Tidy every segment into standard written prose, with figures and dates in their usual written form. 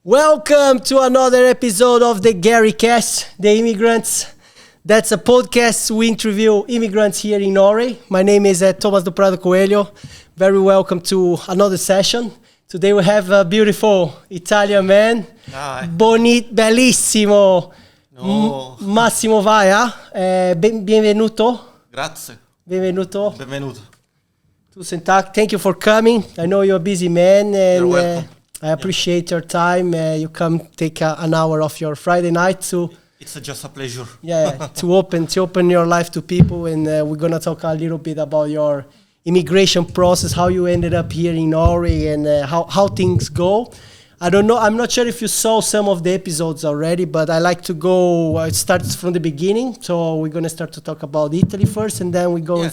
Welcome to another episode of the GUERICAST, the Immigrants. That's a podcast we interview immigrants here in Norway. My name is Tomas do Prado Coelho. Very welcome to another session. Today we have a beautiful Italian man, bellissimo, Massimo Vaia. Benvenuto. Grazie. Benvenuto. Benvenuto. Thank you for coming. I know you're a busy man, and You're welcome. I appreciate your time. You come take an hour of your Friday night to. It's just a pleasure. to open your life to people, and we're gonna talk a little bit about your immigration process, how you ended up here in Norway, and how things go. I don't know. I'm not sure if you saw some of the episodes already, but I like to go. It starts from the beginning, so we're gonna start to talk about Italy first, and then we go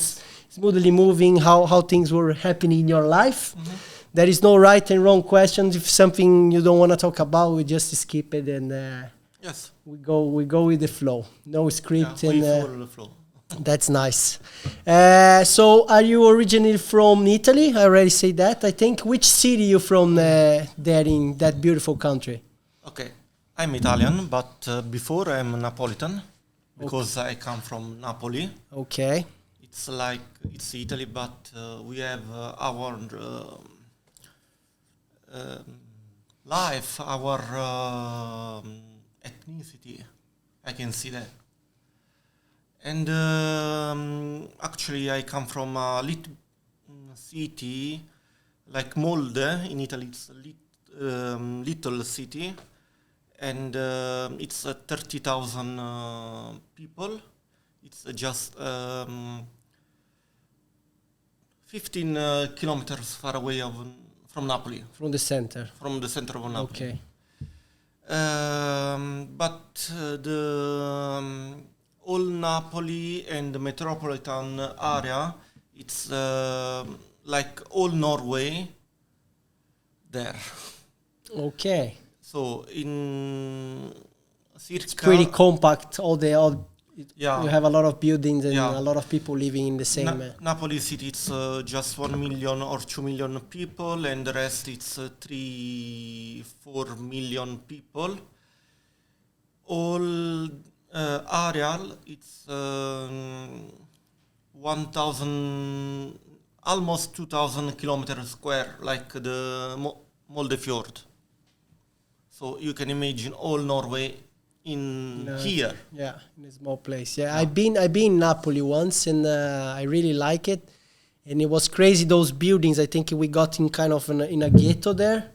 smoothly moving how things were happening in your life. Mm-hmm. There is no right and wrong questions. If something you don't want to talk about, we just skip it and we go with the flow. No script and follow the flow. That's nice. So, are you originally from Italy? I already said that. I think. Which city you from there in that beautiful country? Okay, I'm Italian, but before I'm Napolitan because I come from Napoli. Okay. It's Italy, but we have our life, our ethnicity. I can see that. And actually, I come from a little city like Molde in Italy. It's a little city, and it's 30,000 people. It's just 15 kilometers far away from Napoli. From the center. From the center of Napoli. Okay. But the all Napoli and the metropolitan area, it's like all Norway there. Okay. So in circa... It's pretty compact, you have a lot of buildings and a lot of people living in the same... Napoli city, it's just 1 million or 2 million people, and the rest it's 3-4 million people. All area, it's 1,000, almost 2,000 kilometers square, like the Molde fjord. So you can imagine all Norway here. Yeah, in a small place. Yeah, I've been in Napoli once, and I really like it. And it was crazy, those buildings. I think we got in kind of in a ghetto there,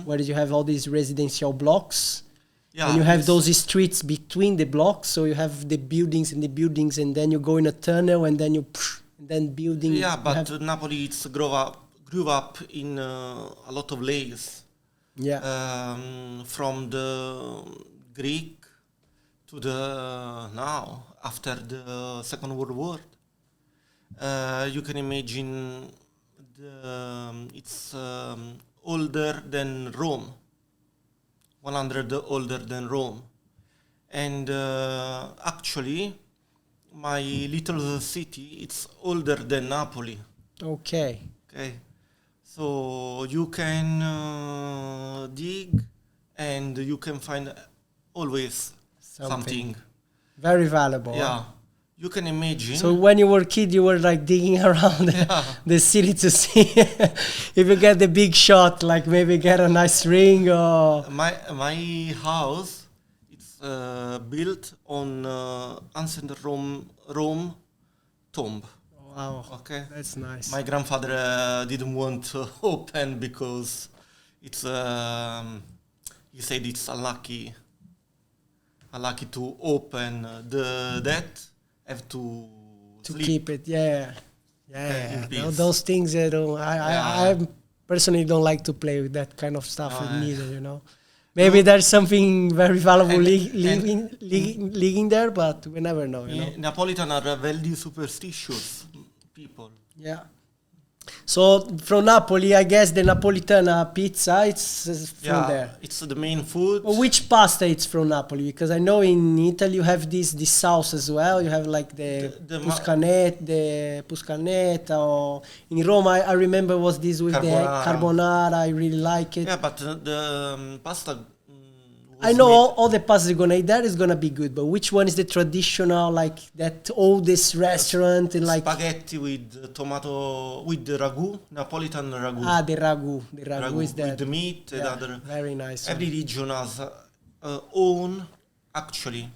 where you have all these residential blocks. Yeah, and you have those streets between the blocks, so you have the buildings, and then you go in a tunnel, and then building. Yeah, but Napoli grew up in a lot of layers. Yeah. From the Greek to the now, after the Second World War. You can imagine it's older than Rome. 100 older than Rome. And actually, my little city, it's older than Napoli. Okay. So you can dig and you can find always something. Very valuable. Yeah. You can imagine. So when you were a kid, you were like digging around the city to see if you get the big shot, like maybe get a nice ring or... My house, it's built on ancient Rome tomb. Wow. Okay. That's nice. My grandfather didn't want to open because it's he said it's unlucky to open that. Have to keep it, those things I personally don't like to play with that kind of stuff neither, Maybe there's something very valuable living there, but we never know, Napolitan are very superstitious people. Yeah. So from Napoli, I guess the Napolitana pizza, it's from there. It's the main food. Well, which pasta it's from Napoli? Because I know in Italy you have this sauce as well. You have like the puscanetta, or in Rome I remember was this with the carbonara. I really like it. Yeah, but the pasta I know all the pasta that is gonna be good, but which one is the traditional, like that oldest restaurant and like spaghetti with tomato with the ragu, Napolitan ragu. Ah, the ragu is that with the meat and other. Very nice. Every region has own. Actually,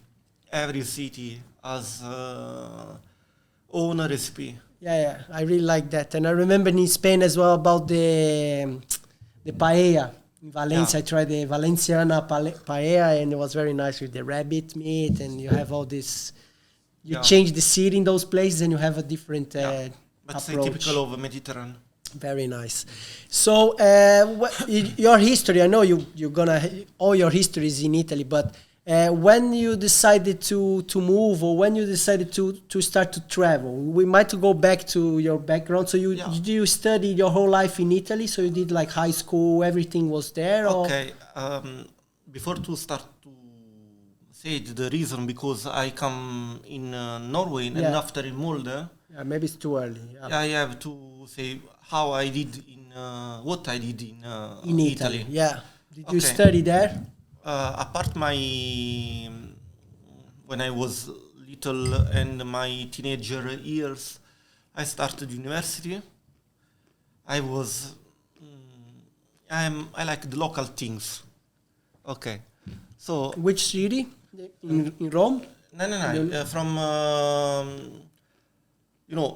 every city has own recipe. Yeah, I really like that, and I remember in Spain as well about the paella. In Valencia, I tried the Valenciana paella, and it was very nice with the rabbit meat, and you have all this. You change the seed in those places, and you have a different But approach. typical of the Mediterranean. Very nice. So, your history, I know you're gonna all your history is in Italy, but when you decided to move, or when you decided to start to travel, we might go back to your background. So you studied your whole life in Italy, so you did like high school, everything was there? Okay, before to start to say the reason, because I come in Norway and after in Molde. Yeah, maybe it's too early. I have to say how I did what I did in Italy. Yeah. Did you study there? Apart when I was little and my teenager years, I started university. I like the local things. Okay, so which city? In Rome? No. From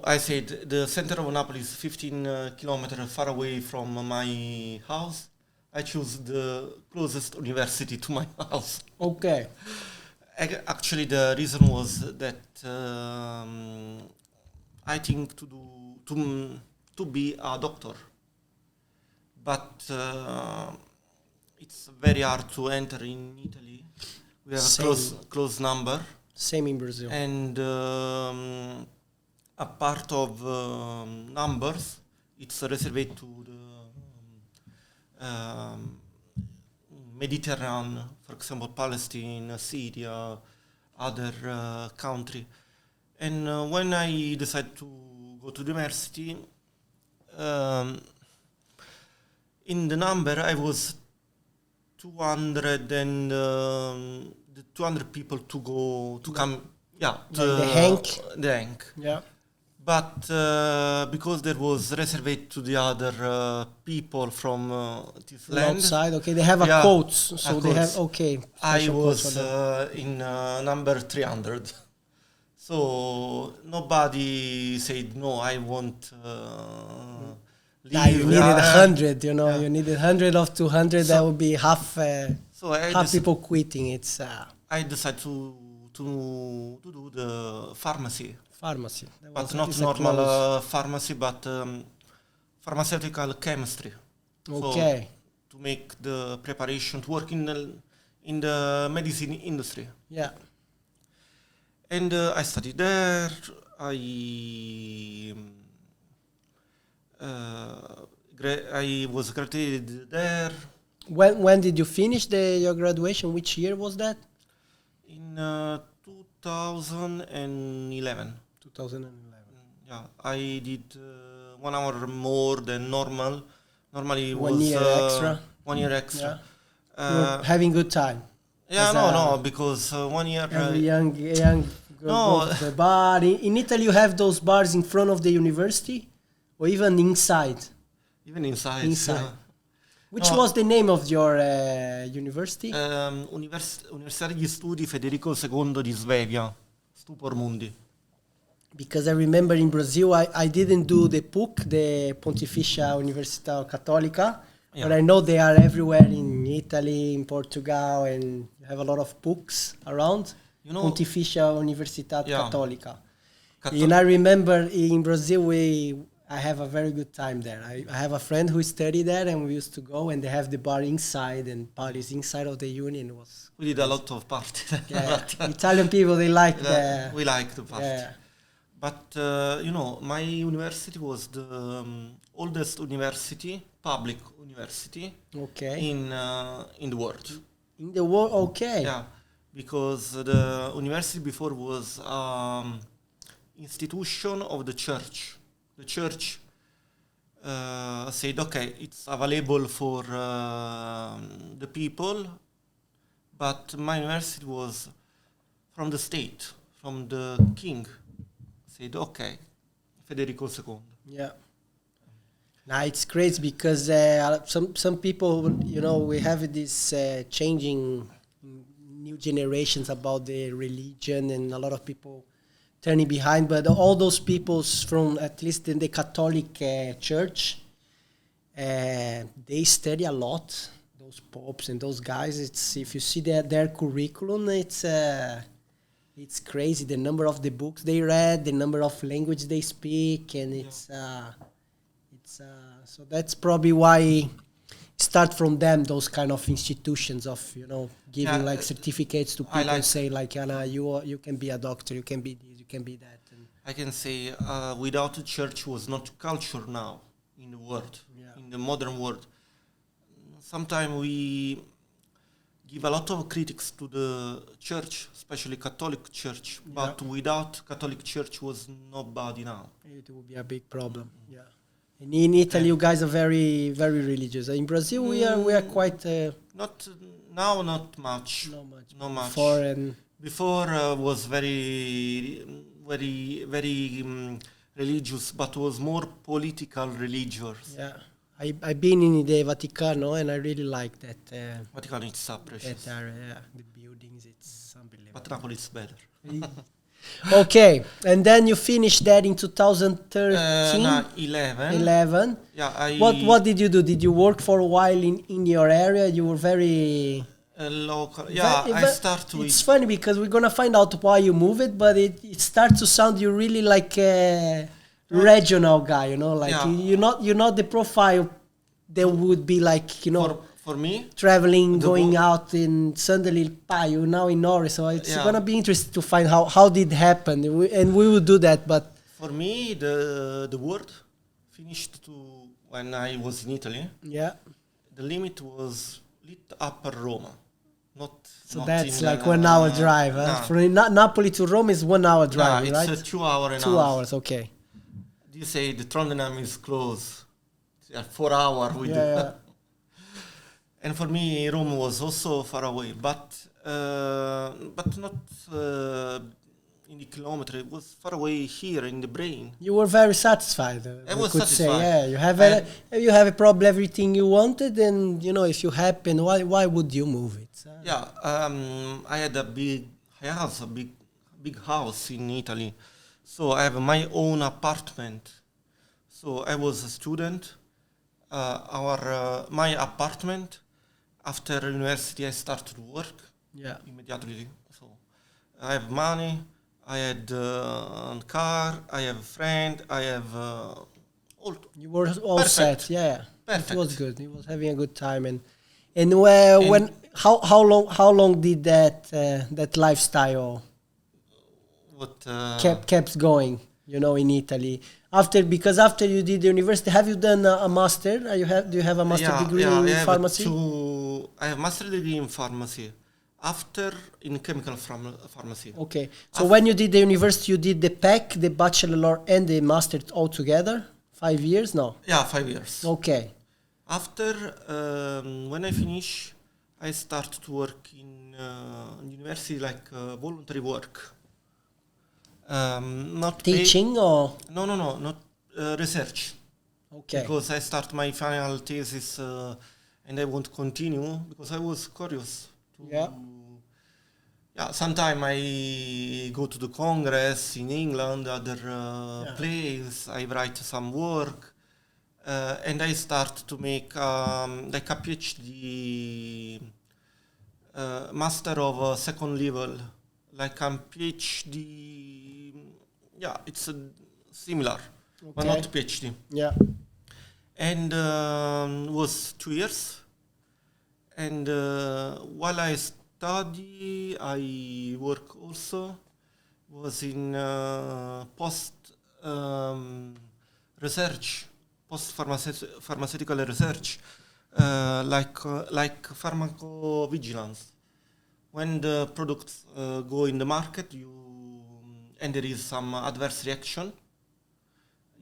I said the center of Napoli is 15 kilometers far away from my house. I choose the closest university to my house. Okay. Actually, the reason was that I think to be a doctor, but it's very hard to enter in Italy. We have a close number. Same in Brazil. And a part of numbers, it's reserved to the Mediterranean, for example, Palestine, Syria, other country. And when I decided to go to the university, in the number I was 200 and the 200 people to come. Yeah, the Henk. The Henk. Yeah. But because there was reserved to the other people from this land. Outside, okay, they have a quotes, so they have, okay. I was in number 300. So nobody said, no, I won't leave. You needed 100, you needed 100 of 200, that would be half people quitting. It's I decided to do the pharmacy. But not normal pharmacy, but pharmaceutical chemistry. Okay. So, to make the preparation to work in the medicine industry. Yeah. And I studied there. I was graduated there. When did you finish your graduation? Which year was that? In 2011. 2011. Yeah, I did 1 hour more than normal. Normally 1 year extra. 1 year extra. Yeah. Having good time. Yeah, no, because 1 year. Every young go to the bar. In Italy, you have those bars in front of the university, or even inside. Even inside. Which was the name of your university? Università degli Studi Federico II di Svevia, Stupor Mundi. Because I remember in Brazil, I didn't do the PUC, the Pontificia Universidade Católica, but I know they are everywhere in Italy, in Portugal, and you have a lot of PUCs around. Pontificia Universidade Católica. And I remember in Brazil, I have a very good time there. I have a friend who studied there, and we used to go, and they have the bar inside and parties inside of the union. We did a lot of parties. Italian people, they like we like the party. Yeah. But, my university was the oldest university, public university, in the world. In the world, okay. Yeah, because the university before was institution of the church. The church said, okay, it's available for the people, but my university was from the state, from the king. Said, okay, Federico II. Yeah. Now it's crazy because some people, we have this changing new generations about the religion, and a lot of people turning behind. But all those peoples from, at least in the Catholic Church, they study a lot. Those popes and those guys. It's, if you see their curriculum, it's crazy. The number of the books they read, the number of language they speak, and so that's probably why start from them, those kind of institutions of giving like certificates to people, say like, Anna, you can be a doctor, you can be this, you can be that. And I can say without the church was not culture now in the world, in the modern world. Sometimes we give a lot of critics to the church, especially Catholic Church, but without Catholic Church was nobody now. It would be a big problem. Yeah. And in Italy, you guys are very, very religious. In Brazil, we are quite. Not now, not much. Not much. Before was very, very, very religious, but was more political religious. Yeah. I've been in the Vaticano, and I really like that. Vatican is so precious. That area, the buildings, it's unbelievable. But Napoli is better. Okay, and then you finished that in 2013? 11. Yeah, What did you do? Did you work for a while in your area? You were very... local. Yeah, I start with... It's funny because we're going to find out why you move it, but it starts to sound you really like a regional guy, like you're not the profile that would be like, for me, traveling, going out in suddenly, you're now in Norway. So it's going to be interesting to find how did it happen. And we will do that. But for me, the word finished when I was in Italy. Yeah. The limit was lit upper Roma. So that's like 1 hour drive. From Napoli to Rome is 1 hour drive, right? It's 2 hours. 2 hours, okay. You say the Trondheim is close. 4 hours. And for me, Rome was also far away, but not in the kilometer. It was far away here in the brain. You were very satisfied. I was satisfied. You have probably everything you wanted, and if you happen, why would you move it? I had a big house in Italy, so I have my own apartment. So I was a student. My apartment. After university, I started to work. Yeah. Immediately. So I have money. I had a car. I have a friend. I have all. You were all set. Yeah. Perfect. It was good. He was having a good time, and how long did that lifestyle kept going? In Italy. Because after you did the university, have you done a master? Do you have a master degree in pharmacy? I have master degree in pharmacy. After in chemical pharmacy. Okay. So when you did the university, you did the PEC, the bachelor and the master all together? 5 years? No. Yeah, 5 years. Okay. After when I finish, I start to work in university like voluntary work. Not teaching or no, not research. Okay. Because I start my final thesis and I want to continue because I was curious. Sometimes I go to the Congress in England, other place. I write some work, and I start to make like a PhD, master of second level, like a PhD. Yeah, it's similar, but not PhD. Yeah. And was 2 years. And while I study, I work also. Was in post research, pharmaceutical research, like pharmacovigilance. When the products go in the market, and there is some adverse reaction,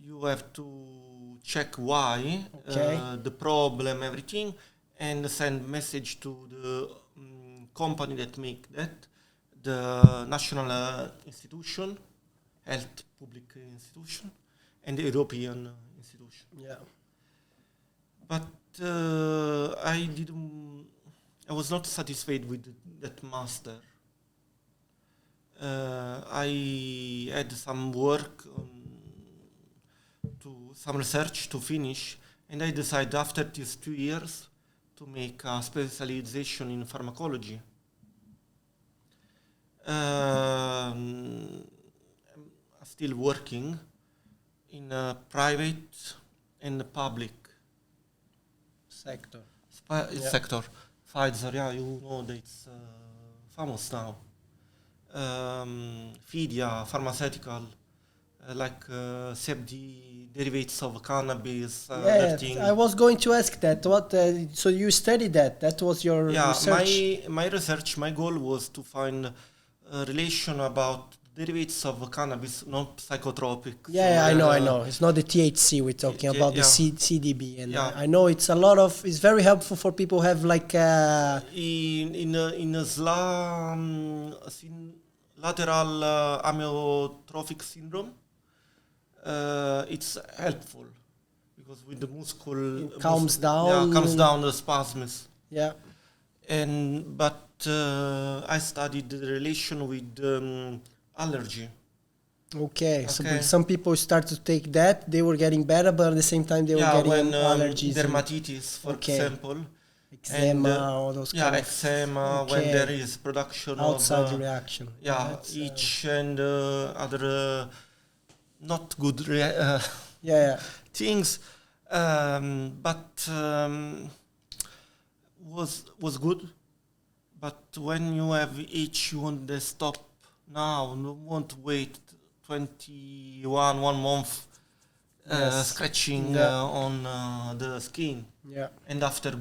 you have to check why, the problem, everything, and send message to the company that make that, the national institution, health public institution, and the European institution. Yeah. But I was not satisfied with that master. I had some work, some research to finish, and I decided after these 2 years to make a specialization in pharmacology. I'm still working in private and public Sector. sector. Pfizer, yeah, you know that it's famous now. Fidia, pharmaceutical, like CFD, derivatives of cannabis, other things. I was going to ask that. What? So you studied that? That was your research? My research, my goal was to find a relation about derivatives of cannabis, not psychotropic. Yeah, I know. It's not the THC we're talking about, the CDB, and I know it's very helpful for people who have like in lateral amyotrophic syndrome. It's helpful because with the muscle calms down the spasms. Yeah, but I studied the relation with allergy. Okay. So some people start to take that, they were getting better, but at the same time they were getting allergies. Dermatitis, for example. Eczema, all those kind of... eczema, when there is production outside reaction. Itch and other not good things. But was good. But when you have itch, you want to stop now. You won't wait 1 month scratching on the skin. Yeah. And after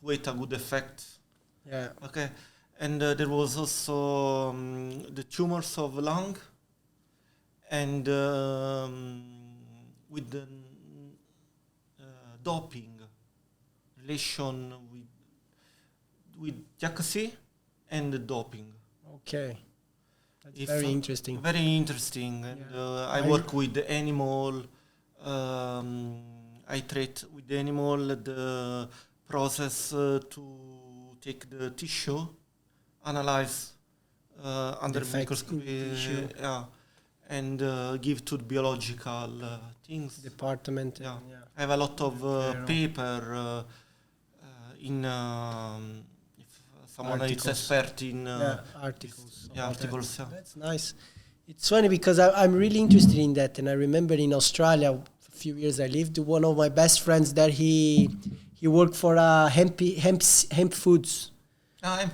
wait a good effect. Yeah. Okay. And there was also the tumors of lung, and with the doping relation with Jacuzzi and the doping. Okay. That's very interesting. Very interesting. And I work with the animal. I treat with the animal the process to take the tissue, analyze under microscopy, and give to the biological things. Department. I have a lot of paper in. Someone is expert in articles. Articles. That's nice. It's funny because I'm really interested in that, and I remember in Australia, a few years I lived. One of my best friends there, he worked for hemp foods.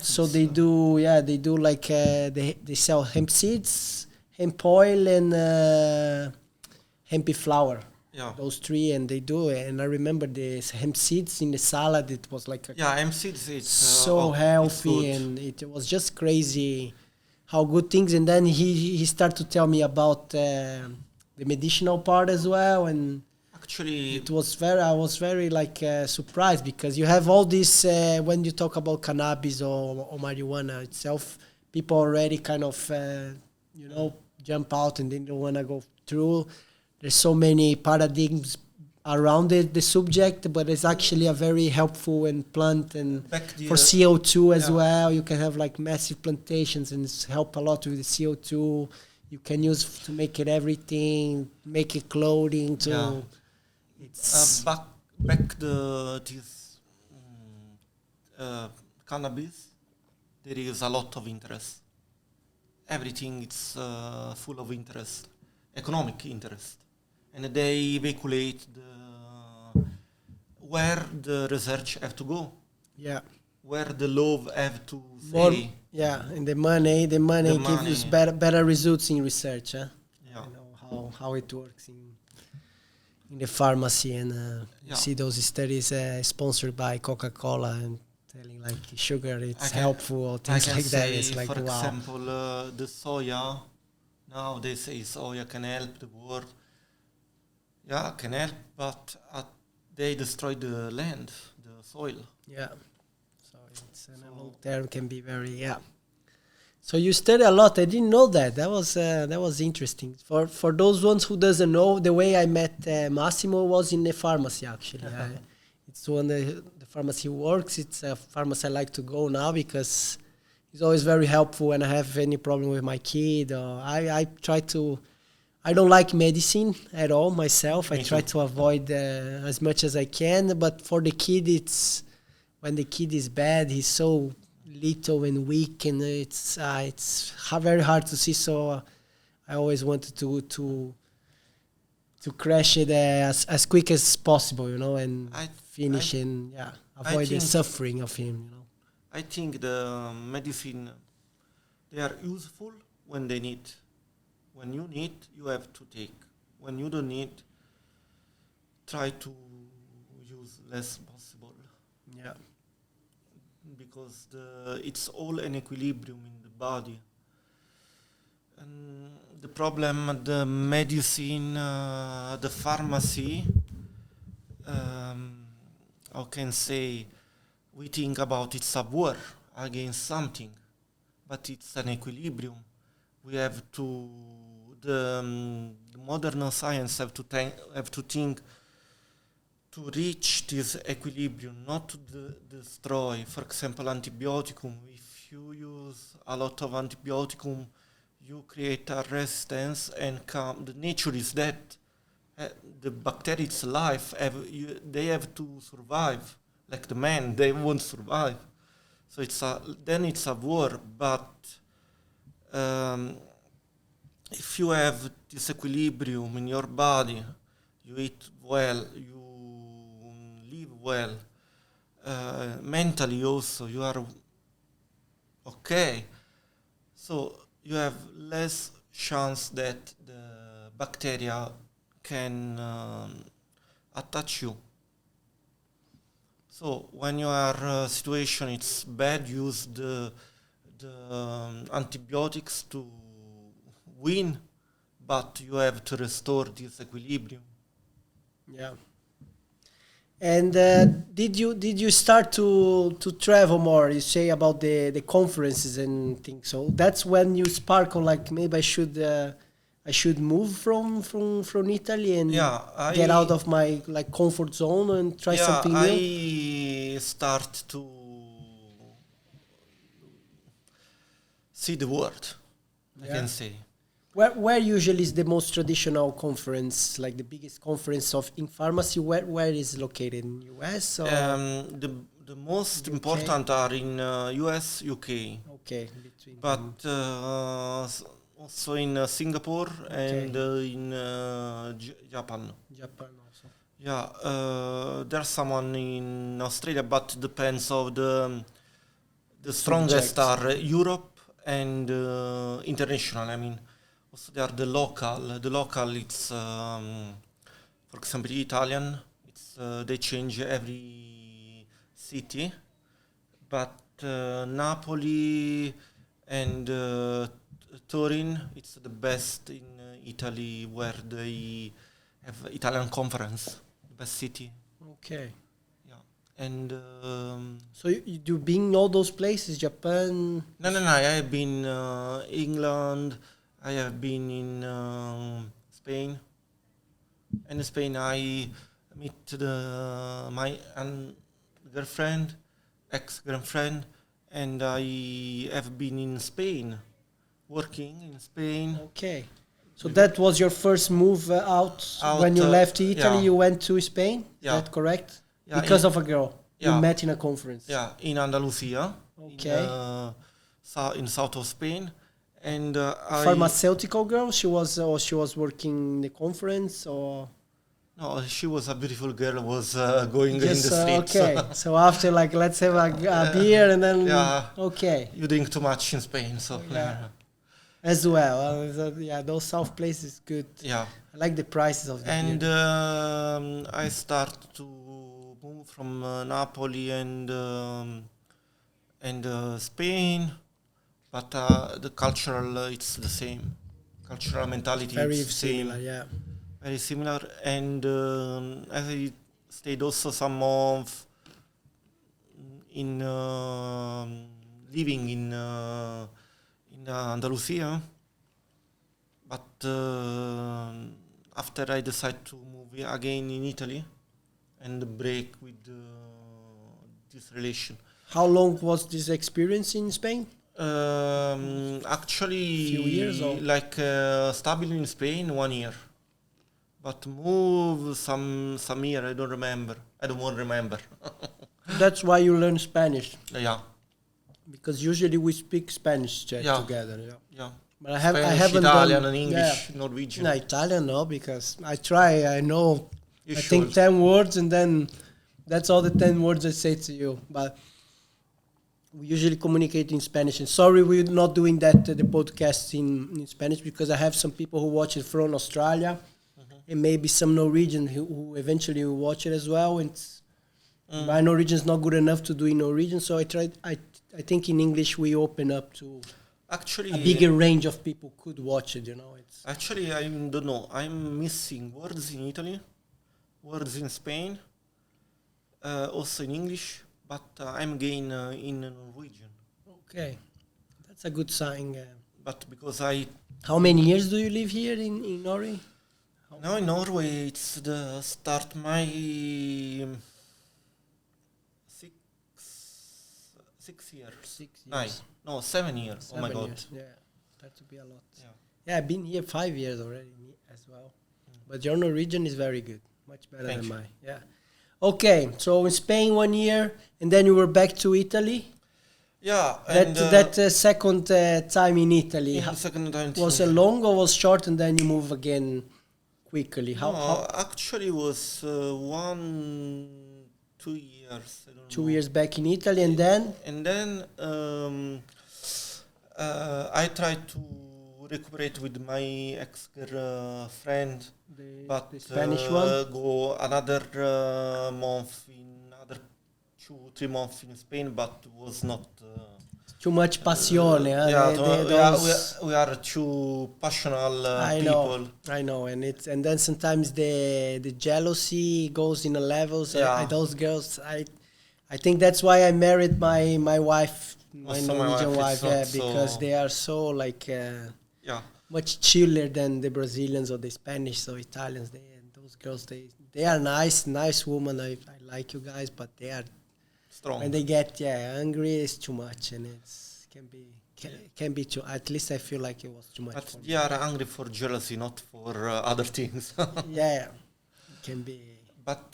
So they do like they sell hemp seeds, hemp oil, and hemp flour. Yeah. Those three, and they do it. And I remember the hemp seeds in the salad. It was like hemp seeds. It's so healthy, and it was just crazy how good things. And then he started to tell me about the medicinal part as well. And actually, I was very like surprised because you have all this when you talk about cannabis or marijuana itself, people already kind of jump out and they don't want to go through. There's so many paradigms around the subject, but it's actually a very helpful and plant and for CO2 as well. You can have like massive plantations and it's help a lot with the CO2. You can use to make it everything, make it clothing. It's back this cannabis. There is a lot of interest. Everything is full of interest, economic interest. And they evaluate where the research have to go. Yeah. Where the law have to say. And the money gives you better results in research. You know how it works in the pharmacy, and you see those studies sponsored by Coca-Cola and telling like sugar it's helpful or things like that. It's like, for example, the soya. Now they say soya can help the world. Yeah, can help, but they destroy the land, the soil. Yeah. It's in a long term can be very, yeah. So you study a lot. I didn't know that. That was interesting. For those ones who doesn't know, the way I met Massimo was in the pharmacy actually. It's one the pharmacy works. It's a pharmacy I like to go now because he's always very helpful when I have any problem with my kid. Or I try to. I don't like medicine at all myself. I try to avoid as much as I can. But for the kid, it's when the kid is bad, he's so little and weak, and it's very hard to see. So I always wanted to crash it as quick as possible, and finish and avoid the suffering of him. I think the medicine, they are useful when they need. When you need, you have to take. When you don't need, try to use less possible. Yeah. Because it's all an equilibrium in the body. And the problem, the medicine, the pharmacy, how can say, we think about it's a war against something, but it's an equilibrium. We have to, the modern science have to think to reach this equilibrium, not to destroy. For example, antibioticum. If you use a lot of antibioticum, you create a resistance, and the nature is that the bacteria's life, they have to survive. Like the man, they won't survive. So it's a war. But if you have this equilibrium in your body, you eat well, you live well, mentally also you are okay. So you have less chance that the bacteria can attach you. So when you are situation it's bad, use the antibiotics to win, but you have to restore this equilibrium. Yeah. And did you start to travel more? You say about the conferences and things. So that's when you sparkle like maybe I should move from Italy and get out of my comfort zone and try something new. I start to see the world. I can say. Where usually is the most traditional conference, like the biggest conference in pharmacy? Where is it located, in US? Or the most UK? Important are in US, UK. Okay, but also in Singapore and in Japan. Japan also. Yeah, there's someone in Australia, but depends of the strongest are Europe and international. I mean. Also, they are the local. The local, it's, for example, Italian. It's they change every city, but Napoli and Turin, it's the best in Italy where they have Italian conference, the best city. Okay. Yeah, and so you've been in all those places, Japan? No. I have been England. I have been in Spain. In Spain, I meet my girlfriend, ex-girlfriend, and I have been in Spain, working in Spain. Okay. So that was your first move out when you left Italy, you went to Spain? Yeah. Is that correct? Yeah, because of a girl you met in a conference? Yeah, in Andalusia. Okay. In south of Spain. And pharmaceutical girl, she was working in the conference, or no? She was a beautiful girl. Was going in the streets. Okay, so after let's have a beer and then okay. You drink too much in Spain, so as well. Those south places good. Yeah, I like the prices of the and beer. I start to move from Napoli and Spain. But the cultural, it's the same. Cultural mentality is the same. Similar, yeah. Very similar. And I stayed also some of in living in Andalusia, but after I decided to move again in Italy and break with this relation. How long was this experience in Spain? Actually, Few years or? like stable in Spain 1 year, but move some year. I don't remember. I don't want to remember. That's why you learn Spanish. Yeah. Because usually we speak Spanish together. Yeah. But I Spanish, haven't Italian, done, and English, Norwegian. No, Italian no, because I try. I know. You I should. think 10 words, and then that's all the 10 words I say to you. But we usually communicate in Spanish. And sorry, we're not doing that the podcast in Spanish, because I have some people who watch it from Australia, and maybe some Norwegian who eventually will watch it as well. And my Norwegian is not good enough to do in Norwegian, so I tried. I think in English we open up to Actually, a bigger range of people could watch it. It's actually, I don't know. I'm missing words in Italy, words in Spain, also in English, but I'm gain in Norwegian. okay. That's a good sign. But because I How many years do you live here in Norway? now in Norway, it's the start my 6 years. 6 years. 9. No, 7 years. Oh my 7 God. years. Yeah, that would be a lot. Yeah. Yeah, I've been here 5 years already as well. But your Norwegian is very good, much better Thank than you. mine. Yeah. Okay, so in Spain 1 year, and then you were back to Italy. Yeah. And That second time in Italy in second time was it long or was short, and then you move again quickly? How actually was 2 years. I don't 2 know. years back in Italy, and then And then I tried to recuperate with my ex-girlfriend, but the Spanish one. go another month, in another 2-3 months in Spain, but was not. Too much passione. We are too passionate people. I know, and then sometimes the jealousy goes in the levels. Yeah. Those girls, I think that's why I married my wife, my Also my Norwegian wife wife, is not because so- they are so like Yeah. much chiller than the Brazilians or the Spanish or Italians. Those girls, they are nice women. I like you guys, but they are. Strong. When they get hungry, it's too much, and can be too. At least I feel like it was too much. But For they are hungry for jealousy, not for other things. yeah, it can be. But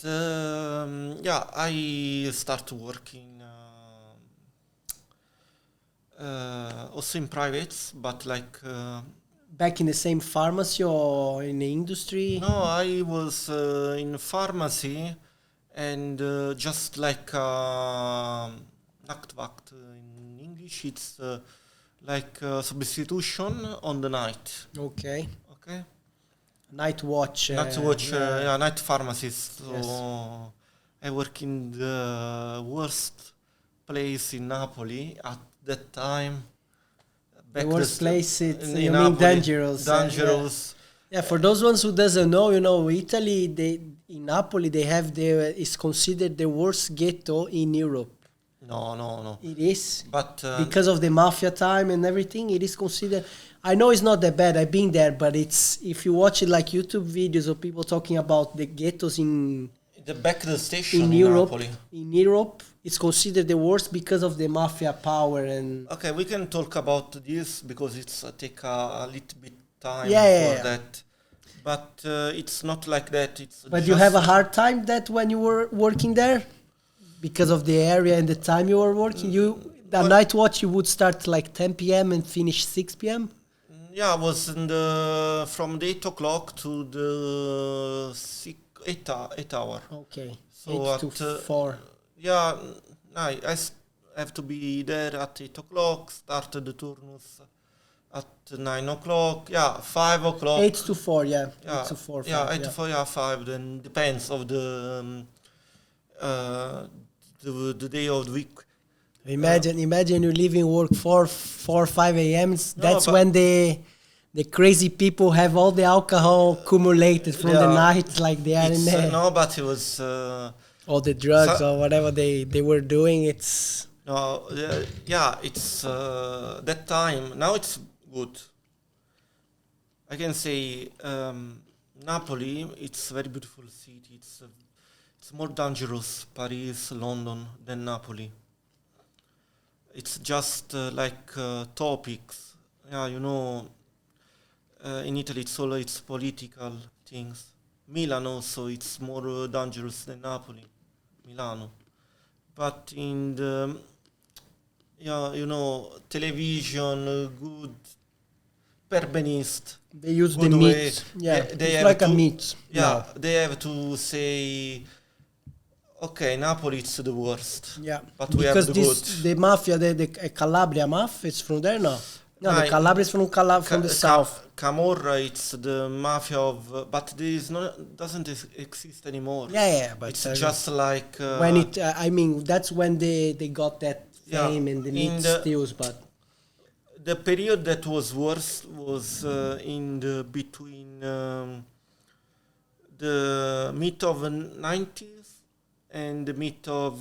I start working also in privates, but like Back in the same pharmacy or in the industry? no, I was in pharmacy and just like Nachtwacht in English, it's like substitution on the night. Okay. Okay. Night watch. Night pharmacist. So Yes. I work in the worst place in Napoli at that time. The worst place, it's, in you mean Napoli. dangerous. Dangerous. Yeah, for those ones who doesn't know, Italy, in Napoli, they have it's considered the worst ghetto in Europe. No. It is. But Because of the mafia time and everything, it is considered. I know it's not that bad. I've been there, but it's if you watch it like YouTube videos of people talking about the ghettos in the back of the station in Europe, Napoli. in Europe, it's considered the worst because of the mafia power and. Okay, we can talk about this because it's take a little bit time Yeah. that. But it's not like that. But you have a hard time that when you were working there, because of the area and the time you were working. The night watch you would start like 10 p.m. and finish 6 p.m. Yeah, I was from the 8 o'clock to the 8 hour. Okay, So 8 to 4. Yeah, I have to be there at 8 o'clock. Started the turnus at 9 o'clock. Yeah, 5 o'clock. 8 to 4, yeah. Yeah, 8 to 4. Yeah, 5, 8 to 4, yeah, 5. Then depends of the day of the week. Imagine you're leaving work 4 or 5 a.m. That's but- when the crazy people have all the alcohol accumulated from the night, like they are in there. No, but it was all the drugs or whatever they were doing. It's it's that time. Now it's good. I can say Napoli. It's a very beautiful city. It's more dangerous Paris, London than Napoli. It's just like topics. Yeah, in Italy it's political things. Milan also it's more dangerous than Napoli, Milano. But in the television, good perbenist. they use the Good way. meat. Yeah, They it's have like a to- meat. Yeah, now. they have to say, okay, Napoli it's the worst. Yeah, But we have because the the mafia, the Calabria mafia, it's from there now. No, the Right. Calabria is from from the south. Camorra, it's the mafia of, but this doesn't exist anymore. Yeah, but It's just like when it, I mean, that's when they got that Yeah, fame and the in meat the- steals. But the period that was worst was in the between the mid of the 90s and the mid of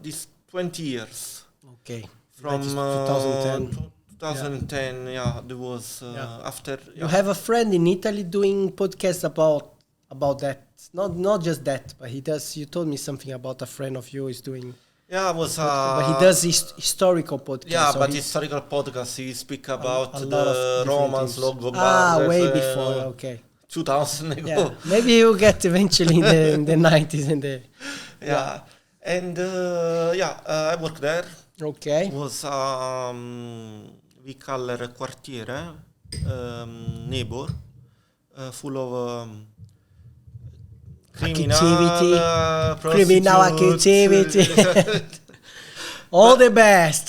these 20 years. okay, From 2010. 2010, there was after. You have a friend in Italy doing podcasts about that. Not just that, but he does. You told me something about a friend of yours doing. Yeah, was But he does historical podcasts. Yeah, so but he's historical podcast. He speak about a lot of the different Romans, things. Longobards. Way before. Okay. 2000 ago. Yeah, maybe he'll get eventually in the 90s and the. Yeah. And I worked there. Okay. Was we call it a quartiere, neighbor, full of Activity, criminal activity. All the best.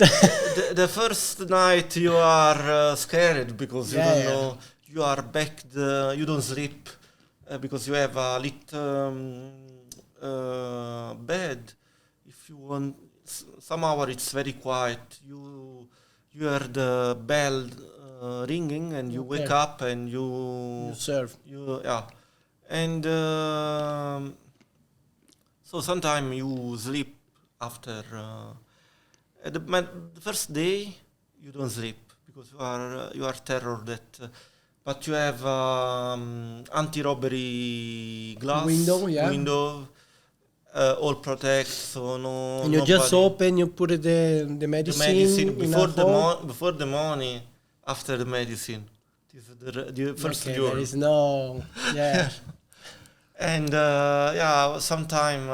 The first night you are scared because you don't know. You are you don't sleep because you have a lit bed. If you want, somehow it's very quiet. You hear the bell ringing and you wake up and you serve. And so sometimes you sleep after. The first day you don't sleep because you are terror that. But you have anti-robbery glass window, all protect, so no. And you just open, you put the medicine before before the money, after the medicine. This is the first year. There is no And sometime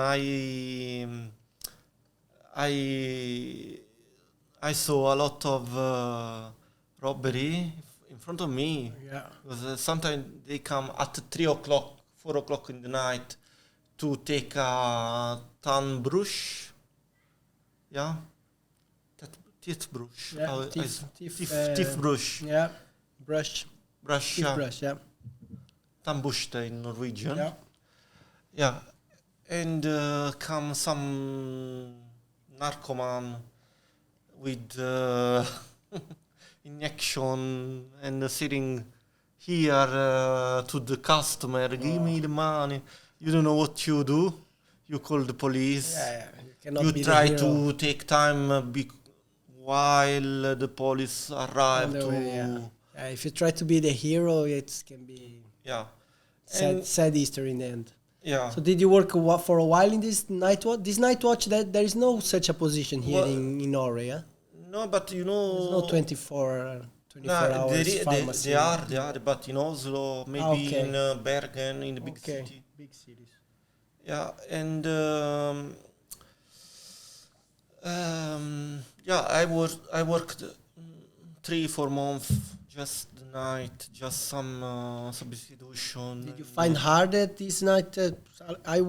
I saw a lot of robbery in front of me. Yeah. Because sometimes they come at 3 o'clock, 4 o'clock in the night to take a tan brush. Yeah. That teeth brush. Yeah, teeth brush. Yeah. Brush. Brush. Brush, yeah. Tandborste in Norwegian. Yeah. Yeah. And come some narcoman with injection and sitting here to the customer, give me the money. You don't know what you do. You call the police. You try to take time while the police arrive. If you try to be the hero, it can be sad history in the end. Yeah. So did you work for a while in this night watch? This night watch, that there is no such a position here in Norway, yeah? No, but you know... There's no 24 hours pharmacy. They are, but in Oslo, maybe in Bergen, in the big city. Big cities. Yeah, and I worked 3-4 months, just the night, just some substitution. Did you find hard at this night? I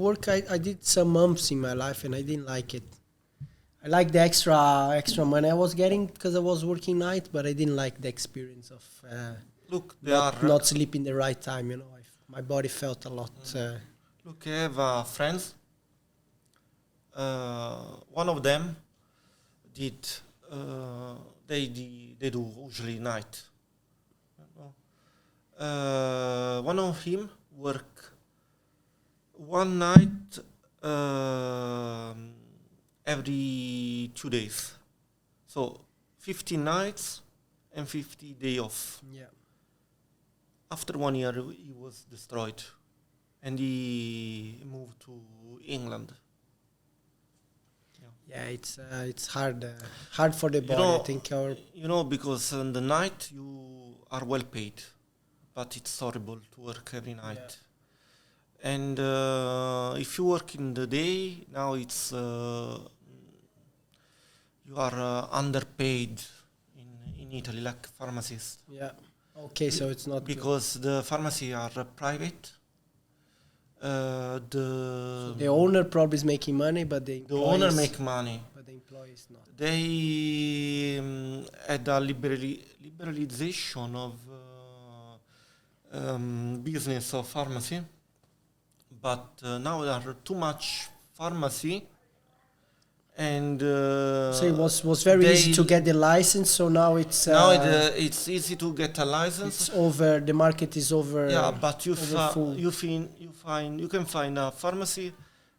did some months in my life and I didn't like it. I like the extra money I was getting because I was working night, but I didn't like the experience of not sleeping the right time. You know, my body felt a lot. Look, I have friends. One of them did. They do usually night. One of him work one night every 2 days. So 50 nights and 50 days off. Yeah. After 1 year, he was destroyed, and he moved to England. Yeah, it's hard for the body. I think because in the night you are well paid, but it's horrible to work every night. Yeah. And if you work in the day, now it's you are underpaid in Italy, like pharmacists. Yeah. Okay, so it's not because the pharmacy are private. So the owner probably is making money, but the owner make money, but the employee is not. They had a liberalization of business of pharmacy, but now there are too much pharmacy. And so it was very easy to get the license. So now it's it's easy to get a license. It's over. The market is over. Yeah, but you can find a pharmacy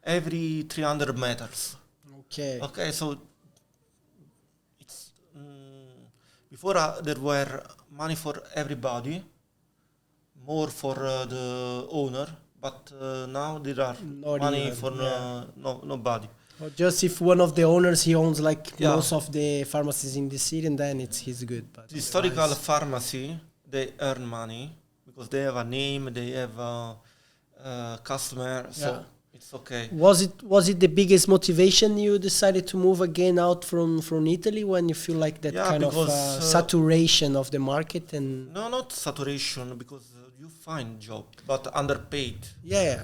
every 300 meters. Okay. Okay, so it's before there were money for everybody, more for the owner, but now there are money for nobody. Or just if one of the owners, he owns like most of the pharmacies in the city, and then he's good. But the historical pharmacy, they earn money because they have a name, they have a customer, so it's okay. Was it the biggest motivation you decided to move again out from Italy when you feel like that kind of saturation of the market? And no, not saturation, because you find job, but underpaid. Yeah.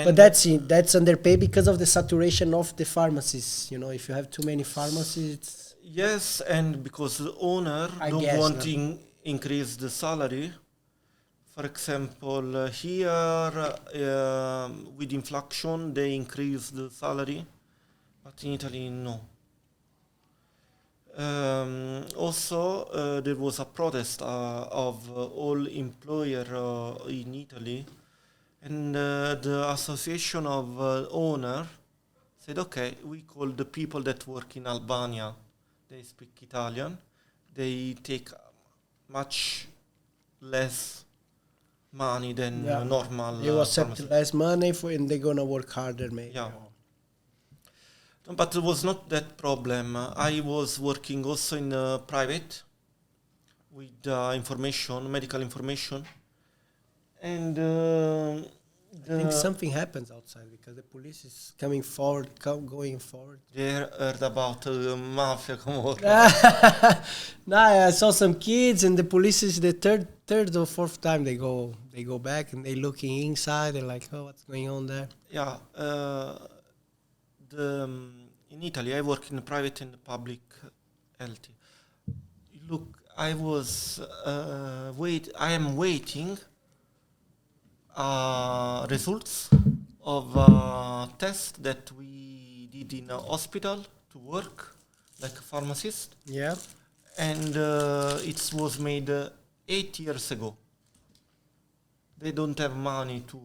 But that's underpaid because of the saturation of the pharmacies. If you have too many pharmacies, yes, and because the owner don't want to increase the salary. For example, here with inflation they increase the salary, but in Italy no. Also, there was a protest of all employers in Italy. And the association of owner said, okay, we call the people that work in Albania. They speak Italian. They take much less money than normal. They accept less money and they're gonna work harder, maybe. Yeah. But it was not that problem. I was working also in private with medical information. And I think something happens outside because the police is coming forward, going forward. They heard about mafia. No, I saw some kids, and the police is the third or fourth time they go back and they looking inside. They're like, oh, what's going on there? Yeah, in Italy I work in private and public health. Look, I am waiting. Results of a test that we did in a hospital to work like a pharmacist. Yeah. And it was made 8 years ago. They don't have money to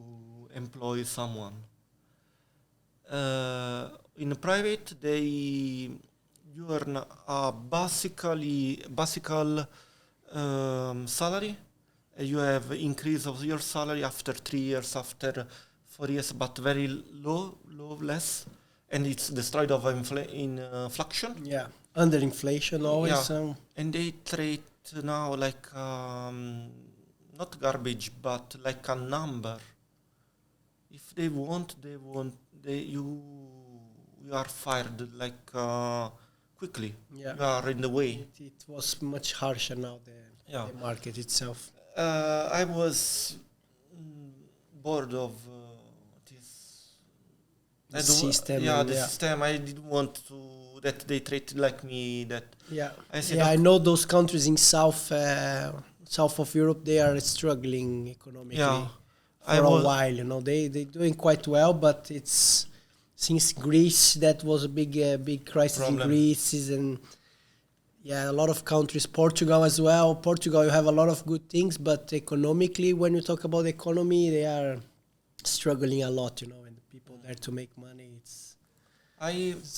employ someone. In private, you earn a basical salary. You have increase of your salary after 3 years, after 4 years, but very less, and it's destroyed of inflation. Yeah, under inflation always. Yeah. And they treat now like not garbage, but like a number. If they want, you are fired like quickly. Yeah. You are in the way. It was much harsher now, the market itself. I was bored of this system. System. I didn't want that they treated like me. I know those countries in south of Europe. They are struggling economically for a while. They're doing quite well, but it's since Greece that was a big crisis problem in Greece and. Yeah, a lot of countries, Portugal as well. Portugal, you have a lot of good things, but economically, when you talk about the economy, they are struggling a lot, and the people there to make money. It's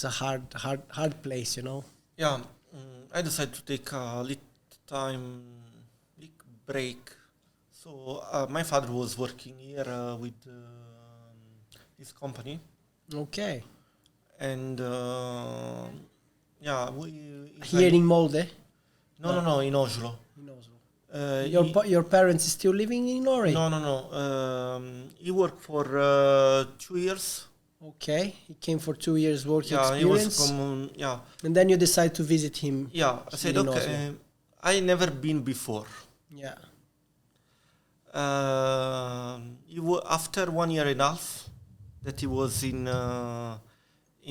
a hard place, Yeah, I decided to take a little break. So my father was working here with his company. Okay. And we Here in Molde? No, in Oslo. In Oslo. Your parents still living in Norway? No. He worked for 2 years. Okay, he came for 2 years working experience. He was and then you decide to visit him. Yeah, I said okay. I never been before. Yeah. After 1 year and a half that he was in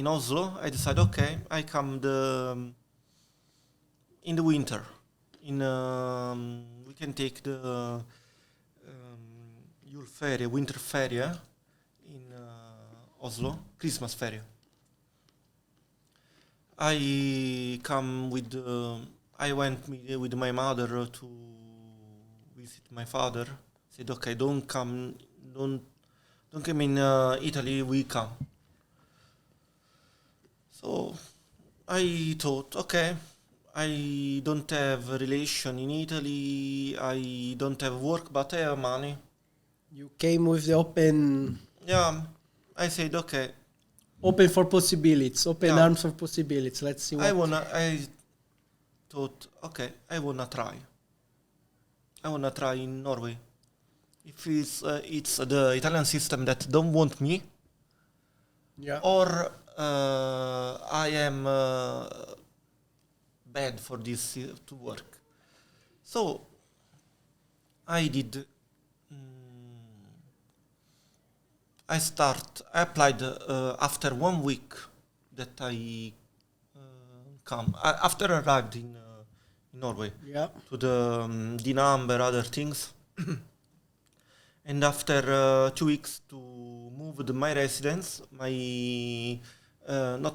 Oslo, I decided okay, I come in the winter. We can take the winter ferie in Oslo, Christmas ferie. I went with my mother to visit my father. Said okay, don't come in Italy. We come. So I thought okay, I don't have a relation in Italy. I don't have work, but I have money. You came with the open. Yeah, I said okay. Open for possibilities. Open arms for possibilities. Let's see. I thought okay, I wanna try. I wanna try in Norway. If it's the Italian system that don't want me. Yeah. Or I am bad for this to work. So I did. I applied after 1 week that I come. After I arrived in Norway. Yeah. To the number, other things. And after 2 weeks to move my residence, my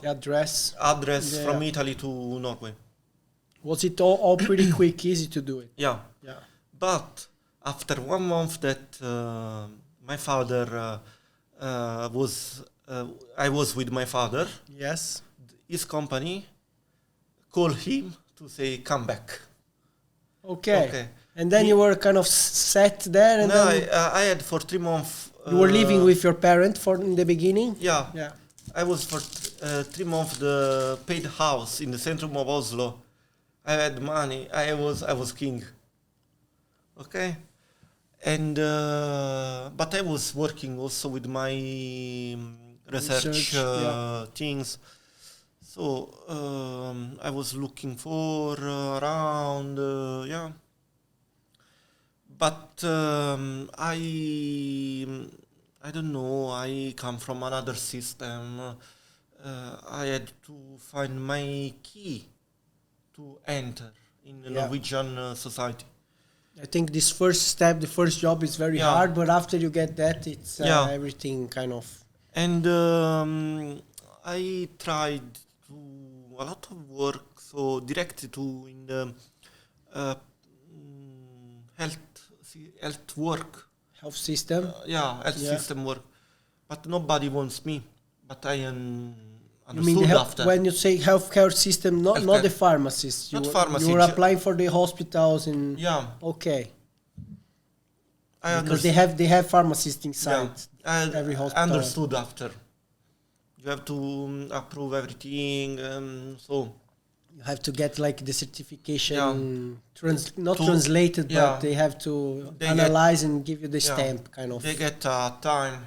address from Italy to Norway. Was it all pretty quick, easy to do it? Yeah. But after 1 month that my father I was with my father. Yes. His company called him to say come back. Okay. And then you were kind of set there, and I had for 3 months. You were living with your parent in the beginning. Yeah. I was for 3 months the paid house in the center of Oslo. I had money. I was king. Okay. And but I was working also with my research things. So I was looking for around But I don't know. I come from another system. I had to find my key to enter in the Norwegian society. I think this first step, the first job is very hard, but after you get that, it's everything kind of. And I tried a lot of work, so directly to in the health system. System work, but nobody wants me. But I am. You mean when you say healthcare system, not the pharmacist. You were applying for the hospitals and okay. Because they have pharmacists inside every hospital. I understood after. You have to approve everything, so you have to get like the certification, translated, but they have to analyze and give you the stamp, kind of. They get time.